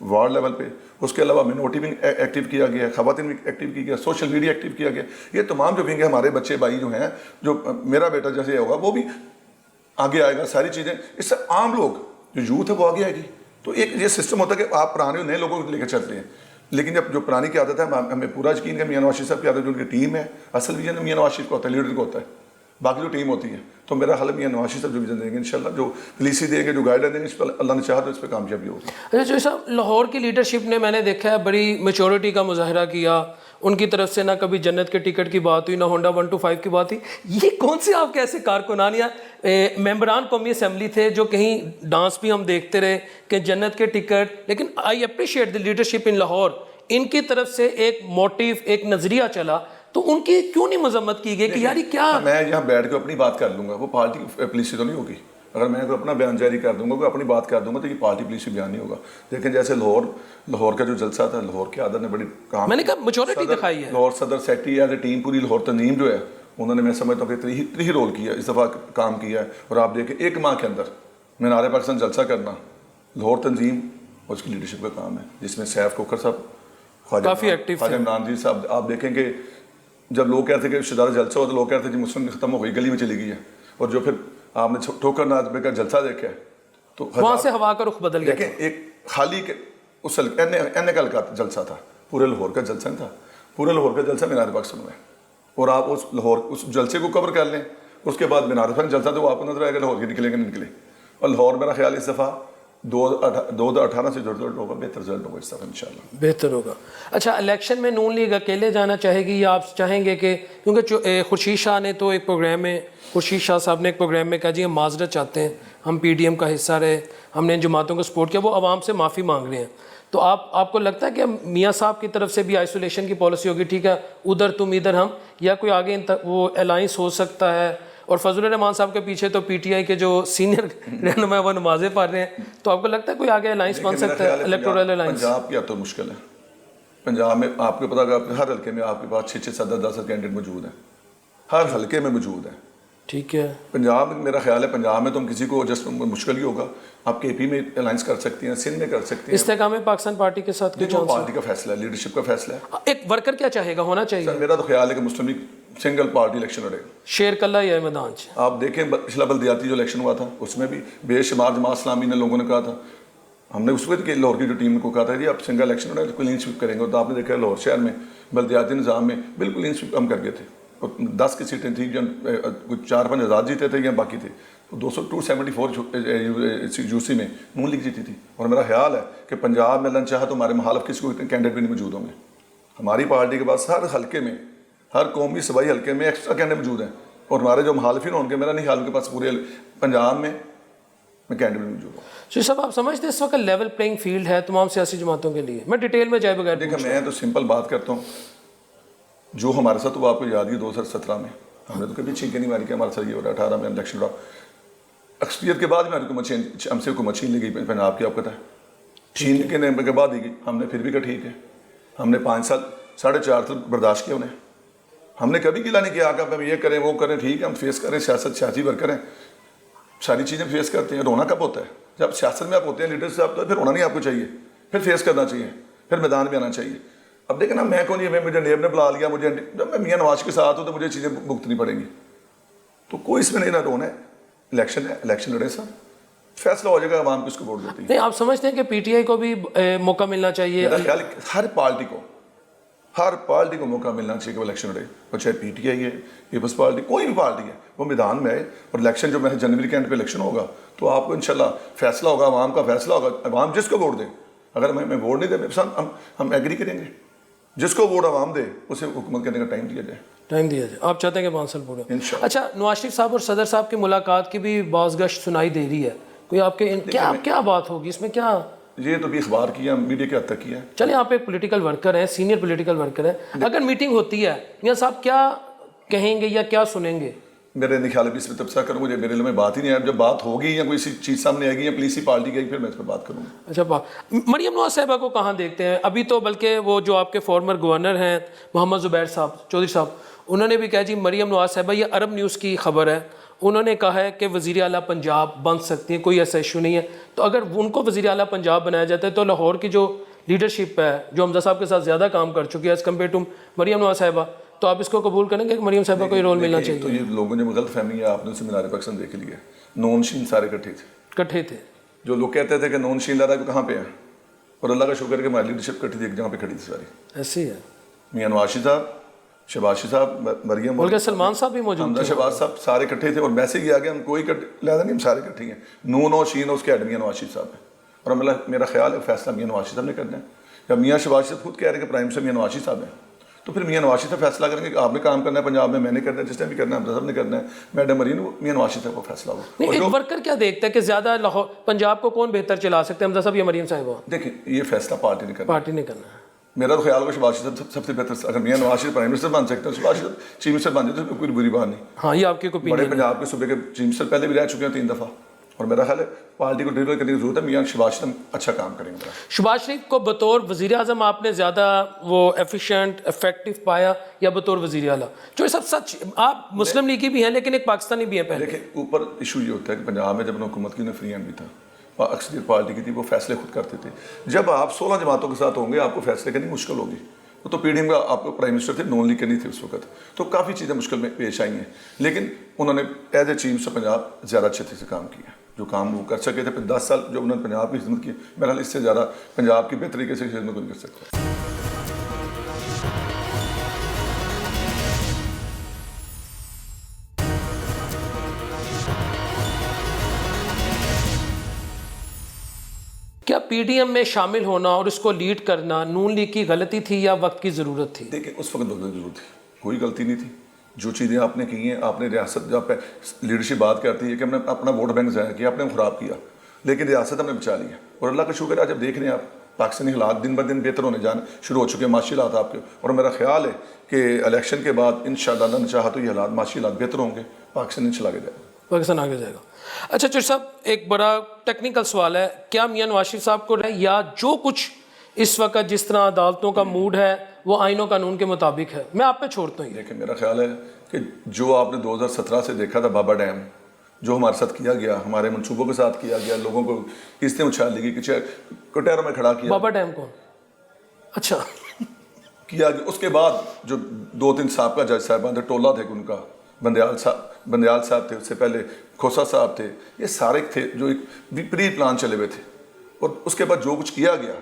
وارڈ لیول پہ. اس کے علاوہ منورٹی ونگ ایکٹیو کیا گیا ہے, خواتین ونگ ایکٹیو کی گیا, سوشل میڈیا ایکٹیو کیا گیا. یہ تمام جو ونگ ہے ہمارے بچے بھائی جو ہیں, جو میرا بیٹا جیسے ہوگا وہ بھی آگے آئے گا. ساری چیزیں اس سے عام لوگ جو یوتھ ہے وہ آگے آئے گی. تو ایک یہ سسٹم ہوتا ہے کہ آپ پرانے نئے لوگوں کو لے کر چلتے ہیں, لیکن جب جو پرانی کی عادت ہے ہمیں پورا یقین ہے میاں نواز شریف صاحب کی عادت جو ان کی ٹیم ہے, اصل ویژن میاں نواز شریف کو ہوتا ہے, لیڈر کو ہوتا ہے, باقی جو ٹیم ہوتی ہے. تو میرا حل میاں نواز شریف صاحب جو ویژن دیں گے انشاءاللہ, جو پالیسی دیں گے, جو گائیڈ دیں گے, اس پر اللہ نے چاہا تو اس پہ کامیابی ہوگی. اچھا جو صاحب لاہور کی لیڈرشپ نے میں نے دیکھا ہے بڑی میچورٹی کا مظاہرہ کیا, ان کی طرف سے نہ کبھی جنت کے ٹکٹ کی بات ہوئی, نہ ہونڈا 125 کی بات ہوئی. یہ کون سے آپ کے ایسے کارکنان یا ممبران قومی اسمبلی تھے جو کہیں ڈانس بھی ہم دیکھتے رہے کہ جنت کے ٹکٹ, لیکن I appreciate the leadership in Lahore, ان کی طرف سے ایک موٹیو, ایک نظریہ چلا, تو ان کی کیوں نہیں مذمت کی گئی کہ یار کیا. میں یہاں بیٹھ کے اپنی بات کر لوں گا, وہ پارٹی پالیسی تو نہیں ہوگی. اگر میں کوئی اپنا بیان جاری کر دوں گا, کوئی اپنی بات کر دوں گا, تو یہ پارٹی پالیسی بیان نہیں ہوگا. لیکن جیسے لاہور کا جو جلسہ تھا, لاہور کی عادت نے بڑی کام, میں نے کہا میچورٹی دکھائی ہے. لاہور صدر سیکٹری ایز اے ٹیم, پوری لاہور تنظیم جو ہے انہوں نے, میں سمجھتا ہوں کہ تری رول کیا, اس دفعہ کام کیا ہے. اور آپ دیکھیں ایک ماہ کے اندر مینار پاکستان جلسہ کرنا, لاہور تنظیم اور اس کی لیڈرشپ کا کام ہے, جس میں سیف کوکر صاحب کافی ایکٹیو خواجہ عمران جی صاحب. آپ دیکھیں کہ جب لوگ کہتے ہیں کہ شدار جلسہ ہو تو لوگ کہتے ہیں جی مسلم ختم ہو گئی, گلی میں چلی گئی ہے. اور جو پھر آپ نے ٹھوکر نازبے کا جلسہ دیکھا ہے تو وہاں سے ہوا کا رخ بدل گیا. دیکھیں ایک خالی کے اس این کا جلسہ تھا, پورے لاہور کا جلسہ نہیں تھا. پورے لاہور کا جلسہ مینار پاکستان میں, اور آپ اس لاہور اس جلسے کو کور کر لیں. اس کے بعد مینار پاکستان جلسہ تو آپ کو نظر آئے گا لاہور کے نکلیں گے نکلے. اور لاہور میرا خیال اس دفعہ 2018 سے جو رزلٹ ہوگا بہتر رزلٹ ہوگا اس دفعہ انشاءاللہ, بہتر ہوگا. اچھا الیکشن میں نون لیگ اکیلے جانا چاہے گی یا آپ چاہیں گے کہ, کیونکہ خورشید شاہ نے تو ایک پروگرام میں, خورشید شاہ صاحب نے ایک پروگرام میں کہا جی ہم معذرت چاہتے ہیں, ہم پی ڈی ایم کا حصہ رہے, ہم نے ان جماعتوں کو سپورٹ کیا, وہ عوام سے معافی مانگ رہے ہیں. تو آپ کو لگتا ہے کہ میاں صاحب کی طرف سے بھی آئسولیشن کی پالیسی ہوگی, ٹھیک ہے ادھر تم ادھر ہم, یا کوئی آگے وہ الائنس ہو سکتا ہے؟ اور فضل الرحمان صاحب کے پیچھے تو پی ٹی آئی کے جو سینئر رہنما ہے وہ نمازیں پڑھ رہے ہیں, تو آپ کو لگتا ہے کوئی آگے الائنس بن سکتا ہے الیکٹورل الائنس؟ پنجاب کی اب تو مشکل ہے. پنجاب میں آپ کو پتا کہ ہر حلقے میں آپ کے پاس 6 7 10 کینڈیڈیٹ موجود ہیں, ہر حلقے میں موجود ہیں. ٹھیک ہے, پنجاب میں میرا خیال ہے پنجاب میں تم کسی کو جسٹ مشکل ہی ہوگا. آپ کے پی میں الائنس کر سکتی ہیں, سندھ میں کر سکتی ہیں. استحکام پاکستان پارٹی کے ساتھ جو پارٹی کا فیصلہ ہے, لیڈرشپ کا فیصلہ ہے. ایک ورکر کیا چاہے گا, ہونا چاہیے. میرا تو خیال ہے کہ مسلم لیگ سنگل پارٹی الیکشن لڑے گا. شیر کلہ یا میدان. آپ دیکھیں پچھلا بلدیاتی جو الیکشن ہوا تھا اس میں بھی بے شمار جماعت اسلامی نے لوگوں نے کہا تھا, ہم نے اس وقت کہ لاہور کی جو ٹیم کو کہا تھا جی آپ سنگل الیکشن لڑیں تو کلین سویپ کریں گے. تو آپ نے دیکھا لاہور شہر میں بلدیاتی نظام میں بالکل کلین سویپ کم کر گئے تھے. 10 کی سیٹیں تھیں, جو کچھ 4-5 آزاد جیتے تھے یا باقی تھے. 274 یو سی میں نون لیگ جیتی تھی. اور میرا خیال ہے کہ پنجاب میں اللہ چاہا تو ہمارے مخالف کسی کو کینڈیڈیٹ بھی نہیں موجود ہوں گے. ہماری پارٹی کے پاس ہر حلقے میں, ہر قومی صوبائی حلقے میں ایکسٹرا کینڈیڈیٹ موجود ہیں. اور ہمارے جو مخالفین ہوں گے, میرا نہیں خیال ان کے پاس پورے پنجاب میں کینڈیڈیٹ موجود ہوں. جی صاحب آپ سمجھتے ہیں اس وقت لیول پلینگ فیلڈ ہے تمام سیاسی جماعتوں کے لیے؟ میں ڈیٹیل میں جائے بغیر دیکھیں, میں تو سمپل بات کرتا ہوں. جو ہمارے ساتھ وہ آپ کو یاد ہی 2017 میں ہم نے تو کبھی چھینکے نہیں ماری کہ ہمارے ساتھ یہ ہو رہا. 18 میں الیکشن رہا, اکثریت کے بعد میں ہم سے حکومت چھین لی گئی پنجاب کی. آپ پتہ ہے چھین کے بعد ہی گئی, ہم نے پھر بھی کہا ٹھیک ہے. ہم نے 5 سال 4.5 سال برداشت کیا انہیں. ہم نے کبھی گلا نہیں کیا کہ ہم یہ کریں وہ کریں, ٹھیک ہے ہم فیس کریں, سیاسی ورکر ہیں, ساری چیزیں فیس کرتے ہیں. رونا کب ہوتا ہے؟ جب سیاست میں آپ ہوتے ہیں لیڈر صاحب, تو پھر رونا نہیں آپ کو چاہیے, پھر فیس کرنا چاہیے, پھر میدان میں آنا چاہیے. اب دیکھیں نا, میں کون, یہ مجھے نیب نے بلا لیا, مجھے جب میں میاں نواز کے ساتھ ہوں تو مجھے چیزیں بھگتنی پڑیں گی. تو کوئی اس میں نہیں نہ رونا ہے. الیکشن ہے, الیکشن لڑے صاحب, فیصلہ ہو جائے گا عوام کس کو ووٹ دیتی ہے. نہیں آپ سمجھتے ہیں کہ پی ٹی آئی کو بھی موقع ملنا چاہیے؟ میرا خیال ہے ہر پارٹی کو موقع ملنا چاہیے کہ وہ الیکشن لڑے. اور چاہے پی ٹی آئی ہے, پیپلز پارٹی, کوئی بھی پارٹی ہے, وہ میدان میں آئے. اور الیکشن جو میں جنوری کے اینڈ پہ الیکشن ہوگا تو آپ کو انشاءاللہ فیصلہ ہوگا, عوام کا فیصلہ ہوگا. عوام جس کو ووٹ دے, اگر ہمیں ووٹ نہیں دے ہم ایگری کریں گے. جس کو ووٹ عوام دے اسے حکومت کرنے کا ٹائم دیا جائے. آپ چاہتے ہیں کہ 5 سال پورے. اچھا نواز شریف صاحب اور صدر صاحب کی ملاقات کی بھی باز گشت سنائی دے رہی ہے, کوئی آپ کے کیا بات ہوگی اس میں؟ کیا یہ تو بھی اخبار کیا, میڈیا کے حد تک کیا. چلیں آپ ایک پولیٹیکل ورکر ہیں, سینئر پولیٹیکل ورکر ہیں, اگر میٹنگ ہوتی ہے میاں صاحب کیا کہیں گے یا کیا سنیں گے؟ میرے نہیں خیال ہے اس میں تبصرہ کروں, مجھے میرے میں بات ہی نہیں ہے. جب بات ہوگی یا کوئی چیز سامنے آئے گی یا پولیسی پارٹی گئی, پھر میں اس پر بات کروں گا. اچھا مریم نواز صاحبہ کو کہاں دیکھتے ہیں ابھی؟ تو بلکہ وہ جو آپ کے فارمر گورنر ہیں محمد زبیر صاحب چودھری صاحب, انہوں نے بھی کہا جی مریم نواز صاحبہ, یہ عرب نیوز کی خبر ہے, انہوں نے کہا ہے کہ وزیر اعلیٰ پنجاب بن سکتی ہیں, کوئی ایسا ایشو نہیں ہے. تو اگر ان کو وزیر اعلیٰ پنجاب بنایا جاتا ہے تو لاہور کی جو لیڈرشپ ہے, جو حمزہ صاحب کے ساتھ زیادہ کام کر چکی ہے as compare to Maryam Nawaz صاحبہ, تو آپ اس کو قبول کریں گے کہ مریم صاحبہ کو یہ رول ملنا چاہیے؟ تو یہ لوگوں نے غلط فہمی ہے, آپ نے اسے مینار پاکستان دیکھ لیا, نون شین سارے کٹھے تھے. جو لوگ کہتے تھے کہ نون شین لڑا کہ کہاں پہ ہیں, اور اللہ کا شکر ہے کہ ہماری لیڈرشپ کٹھی تھی, ایک جگہ پہ کھڑی تھی ساری. ایسی ہے. میاں نواز صاحب, شہباز صاحب, مریم, بلکہ سلمان صاحب بھی موجود تھے, شہباز صاحب, سارے کٹھے تھے. اور ویسے ہی آگے ہم کوئی لہٰذا نہیں, ہم سارے کٹھے ہیں. نون اور شین اور اس کے ایڈ میاں نواز صاحب ہیں. اور میرا خیال ہے فیصلہ میاں نواز صاحب نے کرنا ہے. یا میاں شہباز صاحب خود کہہ رہے ہیں کہ پرائم منسٹر میاں نواز صاحب ہیں, تو پھر میاں نواز صاحب فیصلہ کریں گے کہ آپ نے کام کرنا ہے پنجاب میں نے کرنا ہے, جس ٹائم بھی کرنا ہے حمزہ صاحب نے کرنا ہے, میڈم مریم, میاں نواز صاحب کو فیصلہ ہو. ایک ورکر کیا دیکھتا ہے کہ زیادہ لاہور پنجاب کو کون بہتر چلا سکتے ہیں, حمزہ صاحب یا مریم صاحبہ؟ دیکھیں یہ فیصلہ پارٹی نے کرنا, پارٹی نے کرنا ہے. میرا تو خیال ہے شہباز صاحب سب سے بہتر, اگر میاں نواز شریف پرائم منسٹر بن سکتے ہیں, شہباز صاحب چیف منسٹر بن جاتے تو کوئی بری بات نہیں. ہاں یہ آپ کی اوپینین بڑے پنجاب کے صوبے کے چیف منسٹر پہلے بھی رہ چکے ہیں 3 دفعہ, اور میرا خیال ہے پارٹی کو ڈیلیور کرنے کی ضرورت ہے. میاں شہباز شریف اچھا کام کریں گے. شہباز شریف کو بطور وزیر اعظم آپ نے زیادہ وہ ایفیشینٹ افیکٹو پایا یا بطور وزیر اعلیٰ؟ جو سب سچ, آپ مسلم لیگی بھی ہیں لیکن ایک پاکستانی بھی ہیں پہلے. دیکھیں اوپر ایشو یہ ہوتا ہے کہ پنجاب میں جب حکومت کی فری ہینڈ بھی تھا, اکثریت پارٹی کی تھی, وہ فیصلے خود کرتے تھے. جب آپ 16 جماعتوں کے ساتھ ہوں گے آپ کو فیصلے کرنی مشکل ہوگی. وہ تو پی ڈی ایم کا آپ کو پرائم منسٹر تھے, نون لیگ کے نہیں تھے اس وقت, تو کافی چیزیں مشکل میں پیش آئی ہیں. لیکن انہوں نے as a chief minister Punjab زیادہ اچھے سے کام کیا, جو کام وہ کر سکے تھے. پھر 10 سال جو انہوں نے پنجاب کی خدمت کی, میرا خیال اس سے زیادہ پنجاب کی بہتر طریقے سے خدمت نہیں کر سکتا. کیا پی ڈی ایم میں شامل ہونا اور اس کو لیڈ کرنا نون لیگ کی غلطی تھی یا وقت کی ضرورت تھی؟ دیکھیں اس وقت وقت کی ضرورت تھی, کوئی غلطی نہیں تھی. جو چیزیں آپ نے کی ہیں, آپ نے ریاست جب لیڈرشپ بات کرتی ہے کہ ہم نے اپنا ووٹ بینک ضائع کیا, آپ نے خراب کیا, لیکن ریاست ہم نے بچا لی ہے. اور اللہ کا شکر ہے جب دیکھ رہے ہیں آپ پاکستانی حالات دن بہ دن بہتر ہونے جانے شروع ہو چکے ہیں, معاشی حالات آپ کے. اور میرا خیال ہے کہ الیکشن کے بعد انشاءاللہ اللہ نے چاہا تو یہ حالات معاشی حالات بہتر ہوں گے, پاکستان انشاءاللہ آگے جائے گا. پاکستان آگے جائے گا. اچھا چور صاحب, ایک بڑا ٹیکنیکل سوال ہے, کیا میاں نواز شریف صاحب کو رہے یا جو کچھ اس وقت جس طرح عدالتوں کا موڈ ہے وہ آئین و قانون کے مطابق ہے؟ میں آپ پہ چھوڑتا ہوں. دیکھیں میرا خیال ہے کہ جو آپ نے 2017 سے دیکھا تھا بابا ڈیم, جو ہمارے ساتھ کیا گیا, ہمارے منصوبوں کے ساتھ کیا گیا, لوگوں کو اس نے اچھال لی کہ کٹہروں میں کھڑا کیا. بابا ڈیم کون؟ اچھا کیا گیا. اس کے بعد جو 2-3 سابقہ جج صاحبان تھے, ٹولہ تھے ان کا, بندیال صاحب تھے, اس سے پہلے کھوسا صاحب تھے, یہ سارے تھے جو ایک پری پلان چلے ہوئے تھے. اور اس کے بعد جو کچھ کیا گیا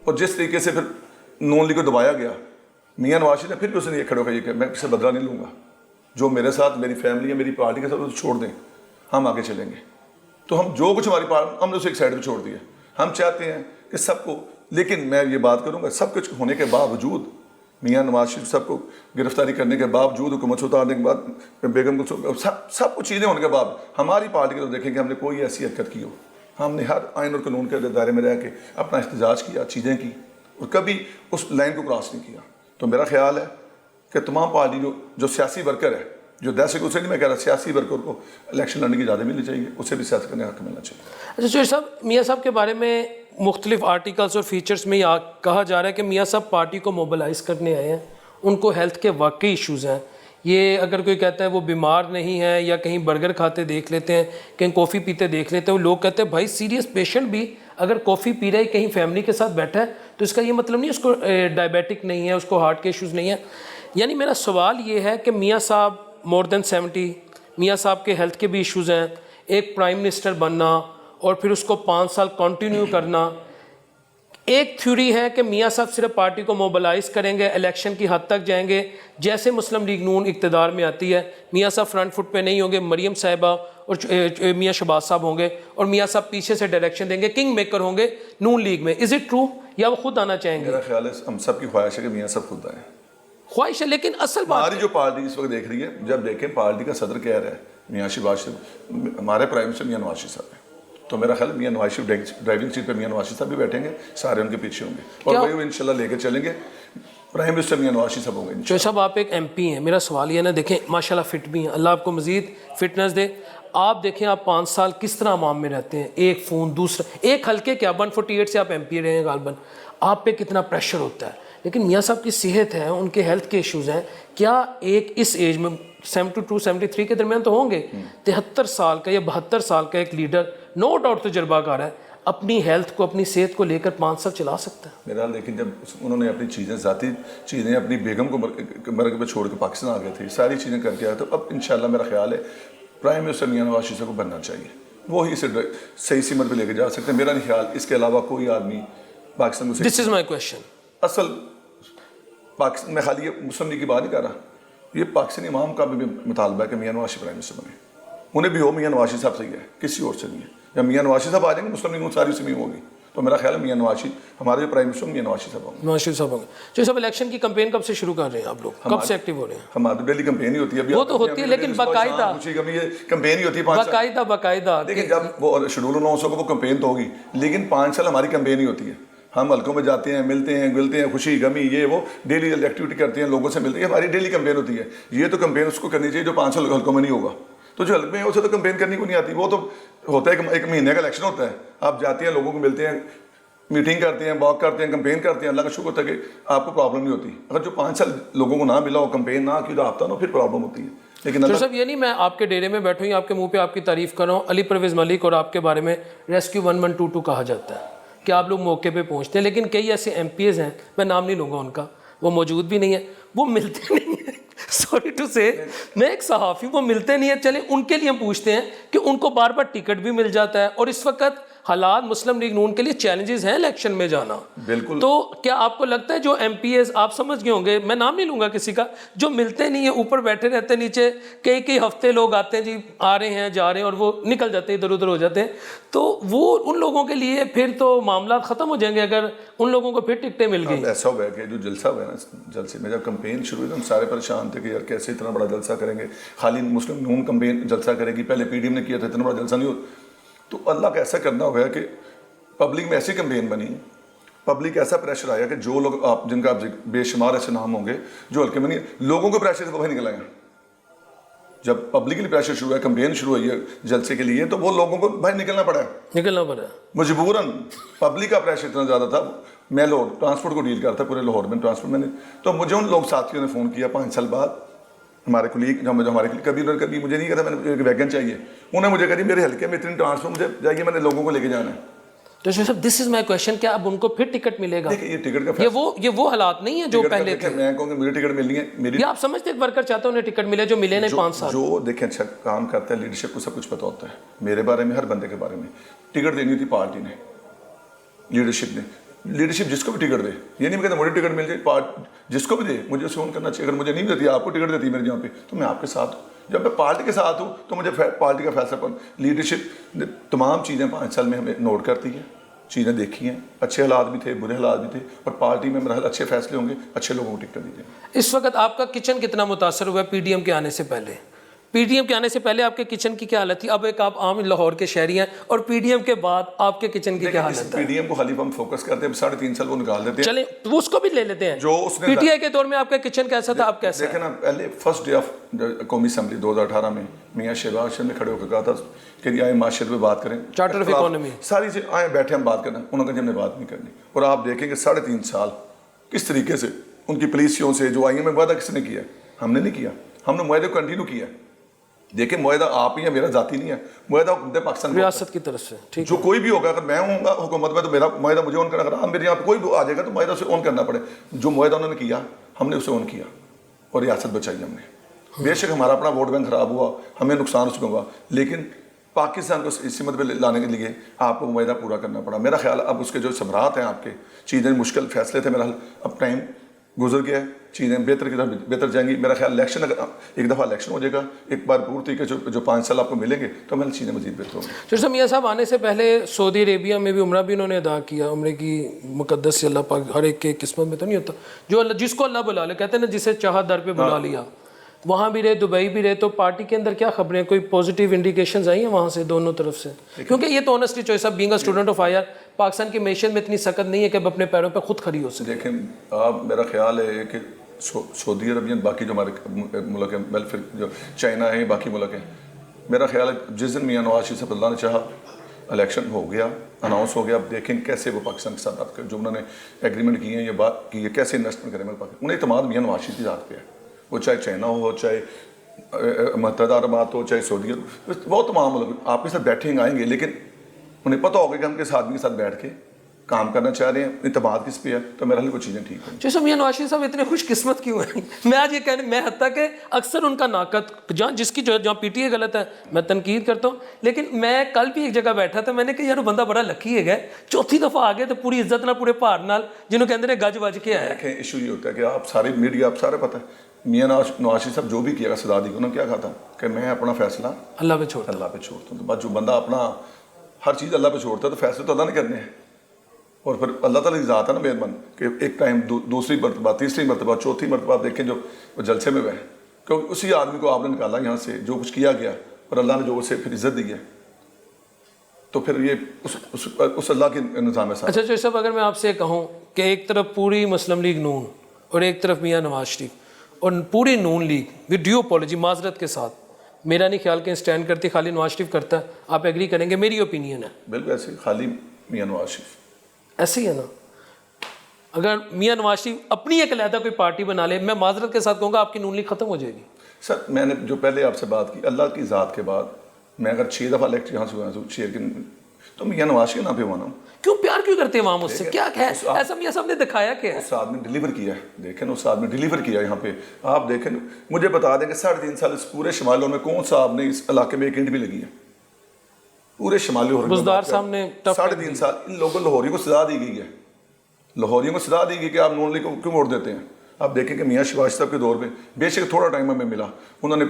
اور جس طریقے سے پھر نون لیگ کو دبایا گیا, میاں نواز شریف نے پھر بھی اس نے یہ کھڑے ہو کے یہ کہ میں کسی سے بدلہ نہیں لوں گا, جو میرے ساتھ میری فیملی ہے, میری پارٹی کے ساتھ اسے چھوڑ دیں, ہم آگے چلیں گے. تو ہم جو کچھ ہماری پارٹی, ہم نے اسے ایک سائڈ پہ چھوڑ دیا. ہم چاہتے ہیں کہ سب کو, لیکن میں یہ بات کروں گا سب کچھ ہونے کے باوجود, میاں نواز شریف صاحب کو گرفتاری کرنے کے باوجود, حکومت سے اتارنے کے بعد, بیگم کو سب کچھ چیزیں ہونے کے بعد, ہماری پارٹی کے تو دیکھیں کہ ہم نے کوئی ایسی حرکت کی ہو, ہم نے ہر آئین اور قانون کے دائرے میں رہ کے اپنا احتجاج کیا, چیزیں کی, اور کبھی اس لائن کو کراس نہیں کیا. تو میرا خیال ہے کہ تمام پارٹی جو سیاسی ورکر ہے, جو دہشت اسے نہیں میں کہہ رہا, سیاسی ورکر کو الیکشن لڑنے کی اجازت ملنی چاہیے, اسے بھی سیاست کرنے کا حق ملنا چاہیے. اچھا چور صاحب, میاں صاحب کے بارے میں مختلف آرٹیکلز اور فیچرز میں کہا جا رہا ہے کہ میاں صاحب پارٹی کو موبلائز کرنے آئے ہیں, ان کو ہیلتھ کے واقعی ایشوز ہیں. یہ اگر کوئی کہتا ہے وہ بیمار نہیں ہے یا کہیں برگر کھاتے دیکھ لیتے ہیں, کہیں کافی پیتے دیکھ لیتے ہیں, وہ لوگ کہتے ہیں بھائی سیریس پیشنٹ بھی اگر کافی پی رہا ہے کہیں فیملی کے ساتھ بیٹھا ہے تو اس کا یہ مطلب نہیں اس کو ڈائبیٹک نہیں ہے, اس کو ہارٹ کے ایشوز نہیں ہیں. یعنی میرا سوال یہ ہے کہ میاں صاحب مور دین 70, میاں صاحب کے ہیلتھ کے بھی ایشوز ہیں, ایک پرائم منسٹر بننا اور پھر اس کو 5 سال کنٹینیو کرنا. ایک تھیوری ہے کہ میاں صاحب صرف پارٹی کو موبلائز کریں گے, الیکشن کی حد تک جائیں گے, جیسے مسلم لیگ نون اقتدار میں آتی ہے میاں صاحب فرنٹ فٹ پہ نہیں ہوں گے, مریم صاحبہ اور میاں شہباز صاحب ہوں گے, اور میاں صاحب پیچھے سے ڈائریکشن دیں گے, کنگ میکر ہوں گے نون لیگ میں. از اٹ ٹرو یا وہ خود آنا چاہیں گے؟ میرا خیال ہے ہم سب کی خواہش ہے کہ میاں صاحب خود آئیں. خواہش ہے, لیکن اصل بات ہماری جو پارٹی اس وقت دیکھ رہی ہے, جب دیکھیں پارٹی کا صدر کہہ رہا ہے میاں شہباز شریف, ہمارے پرائم منسٹر میاں نواز شریف صاحب ہیں, تو میرا خیال میاں نواز شریف ڈرائیونگ سیٹ پہ میاں نواز شریف صاحب بھی بیٹھیں گے, سارے ان کے پیچھے ہوں گے, اور وہی وہ انشاءاللہ لے کے چلیں گے. پرائم منسٹر میاں نواز شریف صاحب ہوں گے. جو صاحب آپ ایک ایم پی ہیں, میرا سوال یہ ہے نا, دیکھیں ماشاءاللہ فٹ بھی ہیں, اللہ آپ کو مزید فٹنس دے. آپ دیکھیں آپ 5 سال کس طرح عوام میں رہتے ہیں, ایک فون دوسرا, ایک حلقے کیا 148 سے آپ ایم پی رہے ہیں غالباً, آپ پہ کتنا پریشر ہوتا ہے, لیکن میاں صاحب کی صحت ہے, ان کے ہیلتھ کے ایشوز ہیں, کیا ایک اس ایج میں 72 73 کے درمیان تو ہوں گے, 73 سال کا یا 72 سال کا ایک لیڈر نو ڈاؤٹ تجربہ کار ہے, اپنی ہیلتھ کو اپنی صحت کو لے کر 5 سال چلا سکتا ہے؟ میرا لیکن جب انہوں نے اپنی چیزیں ذاتی چیزیں اپنی بیگم کو مرکز پہ چھوڑ کے پاکستان آ گئے تھے, ساری چیزیں کر کے آئے, تو اب انشاءاللہ میرا خیال ہے پرائم منسٹر میاں نواز شریف کو بننا چاہیے, وہی اسے صحیح سمت پہ لے کے جا سکتے ہیں. میرا نہیں خیال اس کے علاوہ کوئی آدمی پاکستان کو دس از مائی کویشچن. اصل پاکستان میں خالی یہ مسلم لیگ کی بات نہیں کر رہا, یہ پاکستانی عوام کا بھی مطالبہ ہے کہ میاں نواز شریف پرائم منسٹر بنے. انہیں بھی ہو میاں نواز شریف صاحب صحیح ہے, کسی اور سے نہیں ہے. جب میاں نواز شریف صاحب آ جائیں گے مسلم لیگ ساری سے نہیں ہوگی, تو میرا خیال ہے میاں نواز شریف ہمارے جو پرائم منسٹر میاں نواز شریف صاحب ہوں گے. نواز شریف صاحب ہوں گے. جو صاحب الیکشن کی کمپین کب سے شروع کر رہے ہیں آپ لوگ, کب سے ایکٹیو ہو رہے ہیں؟ ہماری ڈیلی کمپین ہی ہوتی ہے, وہ تو ہوتی ہے لیکن باقاعدہ کمپین ہی ہوتی ہے باقاعدہ. لیکن جب وہ شیڈول 900 کو وہ کمپین تو ہوگی, لیکن 5 سال ہماری کمپین ہی ہوتی ہے. ہم حلقوں میں جاتے ہیں, ملتے ہیں, خوشی غمی یہ وہ ڈیلی ایکٹیویٹی کرتے ہیں, لوگوں سے ملتے ہیں, ہماری ڈیلی کمپین ہوتی ہے. یہ تو کمپین اس کو کرنی چاہیے جو 5 سال حلقوں میں نہیں ہوگا. تو جو حلقے میں اسے تو کمپین کرنی کو نہیں آتی, وہ تو ہوتا ہے ایک مہینے کا الیکشن ہوتا ہے, آپ جاتے ہیں, لوگوں کو ملتے ہیں, میٹنگ کرتے ہیں, واک کرتے ہیں, کمپین کرتے ہیں. اللہ کا شکر ہے کہ آپ کو پرابلم نہیں ہوتی. اگر جو 5 سال لوگوں کو نہ ملا ہو, کمپین نہ کی, تو ہفتہ نہ پھر پرابلم ہوتی ہے. لیکن صاحب یہ نہیں میں آپ کے ڈیرے میں بیٹھوں, آپ کے منہ پہ آپ کی تعریف کر رہا ہوں. علی پرویز ملک اور آپ کے بارے میں ریسکیو 1122 کہا جاتا ہے کہ آپ لوگ موقع پہ پہنچتے ہیں, لیکن کئی ایسے ایم پی ایز ہیں, میں نام نہیں لوں گا ان کا, وہ موجود بھی نہیں ہے, وہ ملتے نہیں ہیں. سوری ٹو سے, میں ایک صحافی, وہ ملتے نہیں ہیں. چلیں ان کے لیے ہم پوچھتے ہیں کہ ان کو بار بار ٹکٹ بھی مل جاتا ہے, اور اس وقت حالات مسلم لیگ نون کے لیے چیلنجز ہیں الیکشن میں جانا. بالکل. تو کیا آپ کو لگتا ہے جو ایم پی ایز, آپ سمجھ گئے ہوں گے, میں نام نہیں لوں گا کسی کا, جو ملتے نہیں ہیں, اوپر بیٹھے رہتے ہیں, نیچے کئی ہفتے لوگ آتے ہیں جی, آ رہے ہیں جا رہے ہیں, اور وہ نکل جاتے ہیں, ادھر ادھر ہو جاتے ہیں, تو وہ ان لوگوں کے لیے پھر تو معاملات ختم ہو جائیں گے اگر ان لوگوں کو پھر ٹکٹیں مل گئی. ایسا ہوا ہے کہ جو جلسہ ہوا ہے نا, جلسے میں جب کمپین شروع ہوئی تو ہم سارے پریشان تھے کہ یار کیسے اتنا بڑا جلسہ کریں گے, خالی مسلم نون کمپین جلسہ کرے گی, پہلے پی ڈی ایم نے کیا تھا, اتنا بڑا جلسہ نہیں ہو. تو اللہ کا ایسا کرنا ہوا کہ پبلک میں ایسی کمپین بنی, پبلک ایسا پریشر آیا کہ جو لوگ آپ جن کا بے شمار ایسے نام ہوں گے جو ہلکے میں نہیں, لوگوں کو پریشر سے باہر نکل آئے. جب پبلکلی پریشر شروع ہے, کمپین شروع ہوئی ہے جلسے کے لیے, تو وہ لوگوں کو باہر نکلنا پڑا مجبوراً. پبلک کا پریشر اتنا زیادہ تھا. میں لاہور ٹرانسپورٹ کو ڈیل کرتا پورے لاہور میں ٹرانسپورٹ میں نے, تو مجھے ان لوگ ساتھیوں نے فون کیا 5 سال بعد, ہمارے کولیگ جو ہمارے کبھی مجھے نہیں کہتا میں نے ایک ویگن چاہیے, انہیں مجھے کہا میرے ہلکے میں اتنی ٹرانسپورٹ مجھے جائیے, میں نے لوگوں کو لے کے جانا ہے. تو صاحب دس از مائی کویشچن, کیا اب ان کو پھر ٹکٹ ملے گا؟ یہ ٹکٹ کا یہ وہ حالات نہیں ہیں جو پہلے تھے. میں کہوں گا مجھے ٹکٹ ملنی ہے میری, آپ سمجھتے ہیں ورکر چاہتے ہیں انہیں ٹکٹ ملے, جو ملے نہیں 5 سال. جو دیکھیں اچھا کام کرتا ہے, لیڈرشپ کو سب کچھ پتہ ہوتا ہے. میرے بارے میں, ہر بندے کے بارے میں ٹکٹ دینی تھی پارٹی نے, لیڈرشپ نے. لیڈرشپ جس کو بھی ٹکٹ دے, یہ نہیں کہتا مجھے ٹکٹ مل جائے, جس کو بھی دے مجھے اسے اون کرنا چاہیے. اگر مجھے نہیں دیتی, آپ کو ٹکٹ دیتی میرے جہاں پہ, تو میں آپ کے ساتھ ہوں. جب میں پارٹی کے ساتھ ہوں تو مجھے پارٹی کا فیصلہ پر, لیڈرشپ تمام چیزیں 5 سال میں ہمیں نوٹ کرتی ہے, چیزیں دیکھی ہیں, اچھے حالات بھی تھے, برے حالات بھی تھے, اور پارٹی میں مرحلہ اچھے فیصلے ہوں گے, اچھے لوگوں کو ٹکٹ دیجیے. اس وقت آپ کا کچن کتنا متاثر ہوا ہے پی ڈی ایم کے آنے سے پہلے؟ پی ڈی ایم کے آنے سے پہلے آپ کے کچن کی کیا حالت تھی؟ اب ایک آپ عام لاہور کے شہری ہیں, اور پی ڈی ایم کے بعد آپ کے کچن کی کیا حالت ہے؟ پی ڈی ایم کو خالی ہم فوکس کرتے ہیں, 3.5 سال وہ نکال دیتے ہیں. چلیں اس کو بھی لے لیتے ہیں. جو اس نے پی ٹی آئی کے دور میں آپ کا کچن کیسا تھا, آپ کیسا؟ دیکھیں نا, پہلے فرسٹ ڈے آف قومی اسمبلی 2018 میں میاں شہباز شریف نے کھڑے ہو کے کہا تھا کہ آئے معاشرت پہ بات کریں, چارٹر آف اکانومی ساری چیز آئیں بیٹھے ہم بات کریں. انہوں نے کہا ہم نے بات نہیں کرنی. اور آپ دیکھیں کہ 3.5 سال کس طریقے سے ان کی پالیسیوں سے جو آئی ہیں, معاہدہ کس نے کیا؟ ہم نے نہیں کیا, ہم نے معاہدے کو کنٹینیو کیا. دیکھیں معاہدہ آپ ہی ہیں, میرا ذاتی نہیں ہے, معاہدہ حکومت پاکستان ریاست کی طرف سے. جو کوئی بھی ہوگا, اگر میں ہوں گا حکومت میں تو میرا معاہدہ مجھے اون کرنا, اگر آپ میرے یہاں پہ کوئی آ جائے گا تو معاہدہ اسے اون کرنا پڑے. جو معاہدہ انہوں نے کیا ہم نے اسے اون کیا, اور ریاست بچائی ہم نے. بے شک ہمارا اپنا ووٹ بینک خراب ہوا, ہمیں نقصان اس میں ہوا, لیکن پاکستان کو اس سمت پہ لانے کے لیے آپ کو معاہدہ پورا کرنا پڑا. میرا خیال ہے اب اس کے جو ثمرات ہیں, آپ کے چیزیں مشکل فیصلے تھے, میرا حل اب ٹائم گزر گیا ہے, چیزیں بہتر کی طرف بہتر جائیں گی. میرا خیال الیکشن, اگر ایک دفعہ الیکشن ہو جائے گا, ایک بار پورتی کے جو 5 سال آپ کو ملیں گے, تو میری چیزیں مزید بہتر ہوں گی. جیسے میاں صاحب آنے سے پہلے سعودی عربیہ میں بھی عمرہ بھی انہوں نے ادا کیا. عمرے کی مقدس سے اللہ پاک ہر ایک کے قسمت میں تو نہیں ہوتا, جو اللہ جس کو اللہ بلا لے, کہتے ہیں نا جسے چاہا در پہ بلا لیا. وہاں بھی رہے, دبئی بھی رہے, تو پارٹی کے اندر کیا خبریں, کوئی پازیٹیو انڈیکیشنز آئی ہیں وہاں سے دونوں طرف سے؟ کیونکہ یہ تو آنیسٹلی چوائس ہے, being a student of I R, Pakistan کی معیشت میں اتنی سخت نہیں ہے کہ اب اپنے پیروں پہ خود کھڑی ہو سکے. دیکھیں آپ, میرا خیال ہے کہ سعودی عربیہ باقی جو ہمارے ملک ہیں, بل پھر جو چائنا ہے, باقی ملک ہیں, میرا خیال ہے جس دن میاں نواز شریف صاحب اللہ نے چاہا الیکشن ہو گیا, اناؤنس ہو گیا. اب دیکھیں کیسے وہ پاکستان کے ساتھ بات کریں, جو انہوں نے ایگریمنٹ کیے ہیں یہ بات کی ہے کیسے انویسٹمنٹ کریں پاکستان. انہیں اعتماد میاں نواز شریف کی ذات پہ ہے, وہ چاہے چائنا ہو, چاہے متحدہ عربات ہو, چاہے سعودی ہو, وہ تمام ملک آپ کے ساتھ بیٹھیں آئیں گے, لیکن انہیں پتہ ہوگا کہ ہم کس آدمی کے ساتھ بیٹھ کے کام کرنا چاہ رہے ہیں, اعتماد کس پہ ہے, تو میرا حال وہ چیزیں ٹھیک ہیں. جیسے میاں نواز شریف صاحب اتنے خوش قسمت کیوں ہیں؟ میں آج یہ کہنے, میں حتیٰ کہ اکثر ان کا ناقد جس کی جہاں پی ٹی اے غلط ہے میں تنقید کرتا ہوں, لیکن میں کل بھی ایک جگہ بیٹھا تھا, میں نے کہا یار بندہ بڑا لکی ہے گئے, چوتھی دفعہ آ گئے تو پوری عزت نہ پورے پہاڑ نال جنہوں کہتے ہیں گج وج کے آیا. دیکھیں ایشو یہ ہوتا ہے کہ آپ ساری میڈیا آپ سارے پتہ ہے میاں نواز شریف صاحب جو بھی کیا سزا دی, انہوں نے کیا کہا تھا کہ میں اپنا فیصلہ اللہ پہ چھوڑتا ہوں. تو بس جو بندہ اپنا ہر چیز اللہ پہ چھوڑتا ہے تو فیصلے تو اللہ نے کرنے ہیں, اور پھر اللہ تعالیٰ کی ذات ہے نا مہربان کہ ایک ٹائم دوسری مرتبہ, تیسری مرتبہ, چوتھی مرتبہ آپ دیکھیں جو وہ جلسے میں ہوئے, کیونکہ اسی آدمی کو آپ نے نکالا یہاں سے, جو کچھ کیا گیا اور اللہ نے جو اسے پھر عزت دی ہے, تو پھر یہ اس اللہ کے نظام ہے. اچھا جو صاحب اگر میں آپ سے کہوں کہ ایک طرف پوری مسلم لیگ نون اور ایک طرف میاں نواز شریف اور پوری نون لیگ ود ڈیو اپولوجی معذرت کے ساتھ, میرا نہیں خیال کہ اسٹینڈ کرتی خالی نواز شریف کرتا ہے, آپ ایگری کریں گے, میری اوپینین ہے. بالکل ایسے خالی میاں نواز شریف ایسے ہی ہے نا. اگر میاں نواز شریف اپنی ایک علیحدہ کوئی پارٹی بنا لے, میں معذرت کے ساتھ کہوں گا آپ کی نون لیگ ختم ہو جائے گی. سر میں نے جو پہلے آپ سے بات کی اللہ کی ذات کے بعد, میں اگر 6 دفعہ الیکٹ یہاں سے ہوا ہوں چیئر کی, تو میاں نواز شریف نام پہ ہوا ہوں. کیوں پیار کیوں کرتے ہیں عوام اس سے, کیا ہے ایسا میاں صاحب نے دکھایا کہ اس آدمی ڈیلیور کیا ہے, دیکھیں اس آدمی ڈیلیور کیا یہاں پہ. آپ دیکھیں مجھے بتا دیں کہ 3.5 سال اس پورے شمالیوں میں کون سا آپ نے اس علاقے میں ایک اینٹ بھی لگی ہے پورے شمالی بزدار صاحب نے 3.5 سال ان لوگوں لاہوریوں کو سزا دی گئی ہے, لاہوریوں کو سزا دی گئی کہ آپ نون لیگ کو کیوں ووٹ دیتے ہیں. آپ دیکھیں کہ میاں شہباز صاحب کے دور میں بے شک تھوڑا ٹائم ہمیں ملا, انہوں نے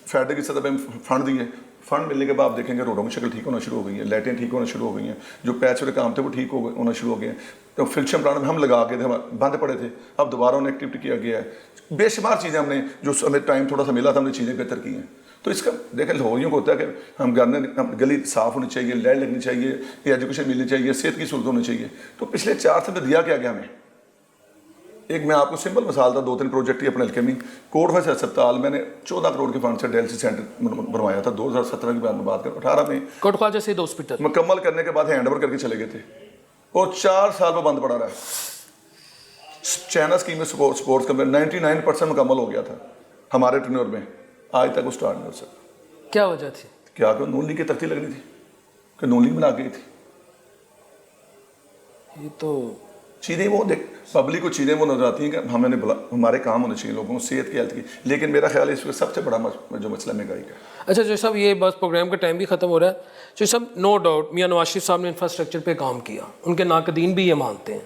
فیڈر کی سطح پہ فنڈ دیے, فنڈ ملنے کے بعد آپ دیکھیں گے روڈوں کی شکل ٹھیک ہونا شروع ہو گئی ہے, لائٹیں ٹھیک ہونا شروع ہو گئی ہیں, جو پیچ والے کام تھے وہ ٹھیک ہونا شروع ہو گئے ہیں. تو فلشم پلان میں ہم لگا کے تھے, ہم بند پڑے تھے, اب دوبارہ انہیں ایکٹیویٹی کیا گیا ہے. بے شمار چیزیں ہم نے جو ہمیں ٹائم تھوڑا سا ملا تھا ہم نے چیزیں بہتر کی ہیں. تو اس کا دیکھیں لاہوریوں کو ہوتا ہے کہ ہم گلی صاف ہونی چاہیے, لائٹ لگنی چاہیے, ایجوکیشن ملنی چاہیے, صحت کی سہولت ہونی چاہیے. تو پچھلے 4 سال میں دیا کیا گیا ہمیں. ایک میں آپ کو سمپل مثال تھا, 2-3 پروجیکٹ ہی اپنے حلقے میں. کوٹ فیصل ہسپتال میں نے 14 کروڑ کے فنڈ سے ڈیلسی سینٹر بنوایا تھا 2017 کی بات کر, 18 میں کوٹ خواجہ سید ہاسپٹل مکمل کرنے کے بعد ہینڈ اوور کر کے چلے گئے تھے, اور 4 سال وہ بند پڑا رہا. چائنا اسکیم میں سپورٹس کا 99% مکمل ہو گیا تھا ہمارے ٹرینور میں, آج تک وہ اسٹارٹ نہیں ہو سکا. کیا وجہ تھی؟ کیا کہ نون لیگ کی تختی لگنی تھی, کہ نون لیگ بنا گئی تھی. یہ تو چیزیں وہ دیکھ پبلک کو چیزیں وہ نظر آتی ہیں کہ ہمیں ہمارے کام ہونے چاہیے لوگوں کو صحت کی ہیلتھ کی, لیکن میرا خیال ہے اس میں سب سے بڑا جو مسئلہ مہنگائی کا. اچھا جو صاحب یہ بس پروگرام کا ٹائم بھی ختم ہو رہا ہے. جو صاحب نو ڈاؤٹ میاں نواز شریف صاحب نے انفراسٹرکچر پہ کام کیا, ان کے ناقدین بھی یہ مانتے ہیں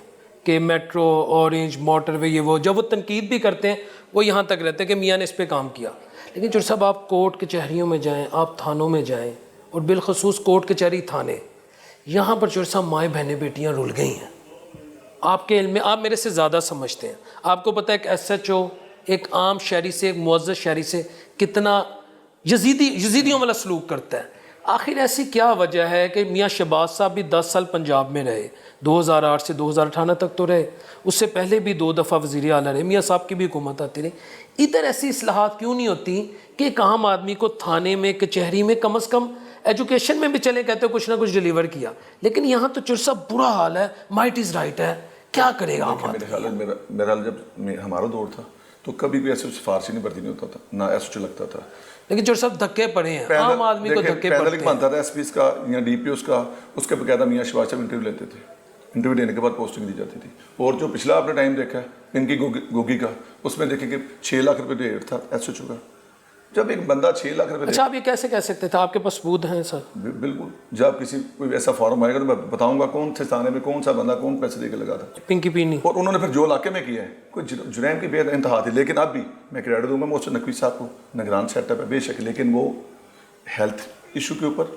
کہ میٹرو, اورنج, موٹر وے, یہ وہ جب وہ تنقید بھی کرتے ہیں وہ یہاں تک رہتے ہیں کہ میاں نے اس پہ کام کیا. لیکن جو صاحب آپ کورٹ کچہریوں میں جائیں, آپ تھانوں میں جائیں, اور بالخصوص کورٹ کچہری تھانے, یہاں پر جو صاحب مائیں بہنیں بیٹیاں رل گئی ہیں. آپ کے علم میں آپ میرے سے زیادہ سمجھتے ہیں, آپ کو پتہ ہے کہ SHO ایک عام شہری سے, ایک معزز شہری سے کتنا یزیدیوں والا سلوک کرتا ہے. آخر ایسی کیا وجہ ہے کہ میاں شہباز صاحب بھی 10 سال پنجاب میں رہے, 2008 سے 2018 تک تو رہے, اس سے پہلے بھی 2 دفعہ وزیر اعلیٰ رہے, میاں صاحب کی بھی حکومت آتی رہی. ادھر ایسی اصلاحات کیوں نہیں ہوتی کہ ایک عام آدمی کو تھانے میں, کچہری میں, کم از کم ایجوکیشن میں بھی چلے کہتے ہیں کچھ نہ کچھ ڈیلیور کیا, لیکن یہاں تو چرسا برا حال ہے, مائٹ از رائٹ ہے, کیا کرے گا. میرے خیال ہے میرا جب ہمارا دور تھا تو کبھی کوئی ایسے سفارشی نہیں بھرتی نہیں ہوتا تھا, نہ ایسا لگتا تھا. لیکن جو سب دھکے پڑے ہیں, عام آدمی کو دھکے پڑتے ہیں. بنتا تھا SPs کا یا DPOs کا, اس کے باقاعدہ میاں شہباز صاحب انٹرویو لیتے تھے, انٹرویو لینے کے بعد پوسٹنگ دی جاتی تھی. اور جو پچھلا آپ نے ٹائم دیکھا ہے ان کی گوگی کا, اس میں دیکھیں کہ 6 لاکھ روپے ریٹ تھا SHO کا. جب ایک بندہ 6 لاکھ روپے, اچھا آپ یہ کیسے کہہ سکتے تھے, آپ کے پاس ثبوت ہیں سر؟ بالکل, جب کسی کوئی ایسا فارم آئے گا تو میں بتاؤں گا کون سے تھانے میں کون سا بندہ کون پیسے دے کے لگا تھا. پنکی پینی. اور انہوں نے پھر جو علاقے میں کیا ہے کوئی جرائم کی بے انتہا تھی. لیکن اب بھی میں کریڈٹ دوں گا محسن نقوی صاحب کو, نگران سیٹ اپ ہے بے شک, لیکن وہ ہیلتھ ایشو کے اوپر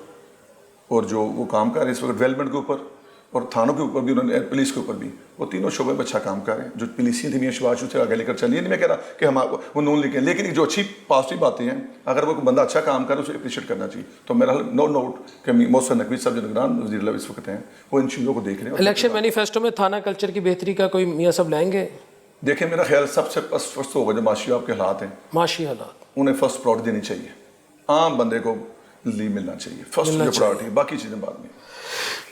اور جو وہ کام کر رہے ہیں اس وقت ڈیولپمنٹ کے اوپر اور تھانوں کے اوپر بھی, انہوں نے پولیس کے اوپر بھی, وہ تینوں شعبے میں اچھا کام کر رہے ہیں. جو پولیسیں تھیں میاں شہباز شریف سے آگے لے کر چلیے, نہیں میں کہہ رہا کہ ہم وہ نون لکھیں, لیکن جو اچھی پازیٹیو باتیں ہیں اگر وہ بندہ اچھا کام کرے اسے اپریشیٹ کرنا چاہیے. تو میرا نو نوٹ کہ محسن نقوی صاحب جو نگران وزیر اعلیٰ اس وقت ہیں وہ ان چیزوں کو دیکھ رہے ہیں. الیکشن مینیفیسٹو میں تھانہ کلچر کی بہتری کا کوئی میاں صاحب لائیں گے؟ دیکھیں میرا خیال سب سے فرسٹ ہوگا جو معاشی آپ کے حالات ہیں, معاشی حالات, انہیں فرسٹ پراورٹی دینی چاہیے. عام بندے کو لیو ملنا چاہیے فرسٹ جو پراورٹی, باقی چیزیں بعد میں.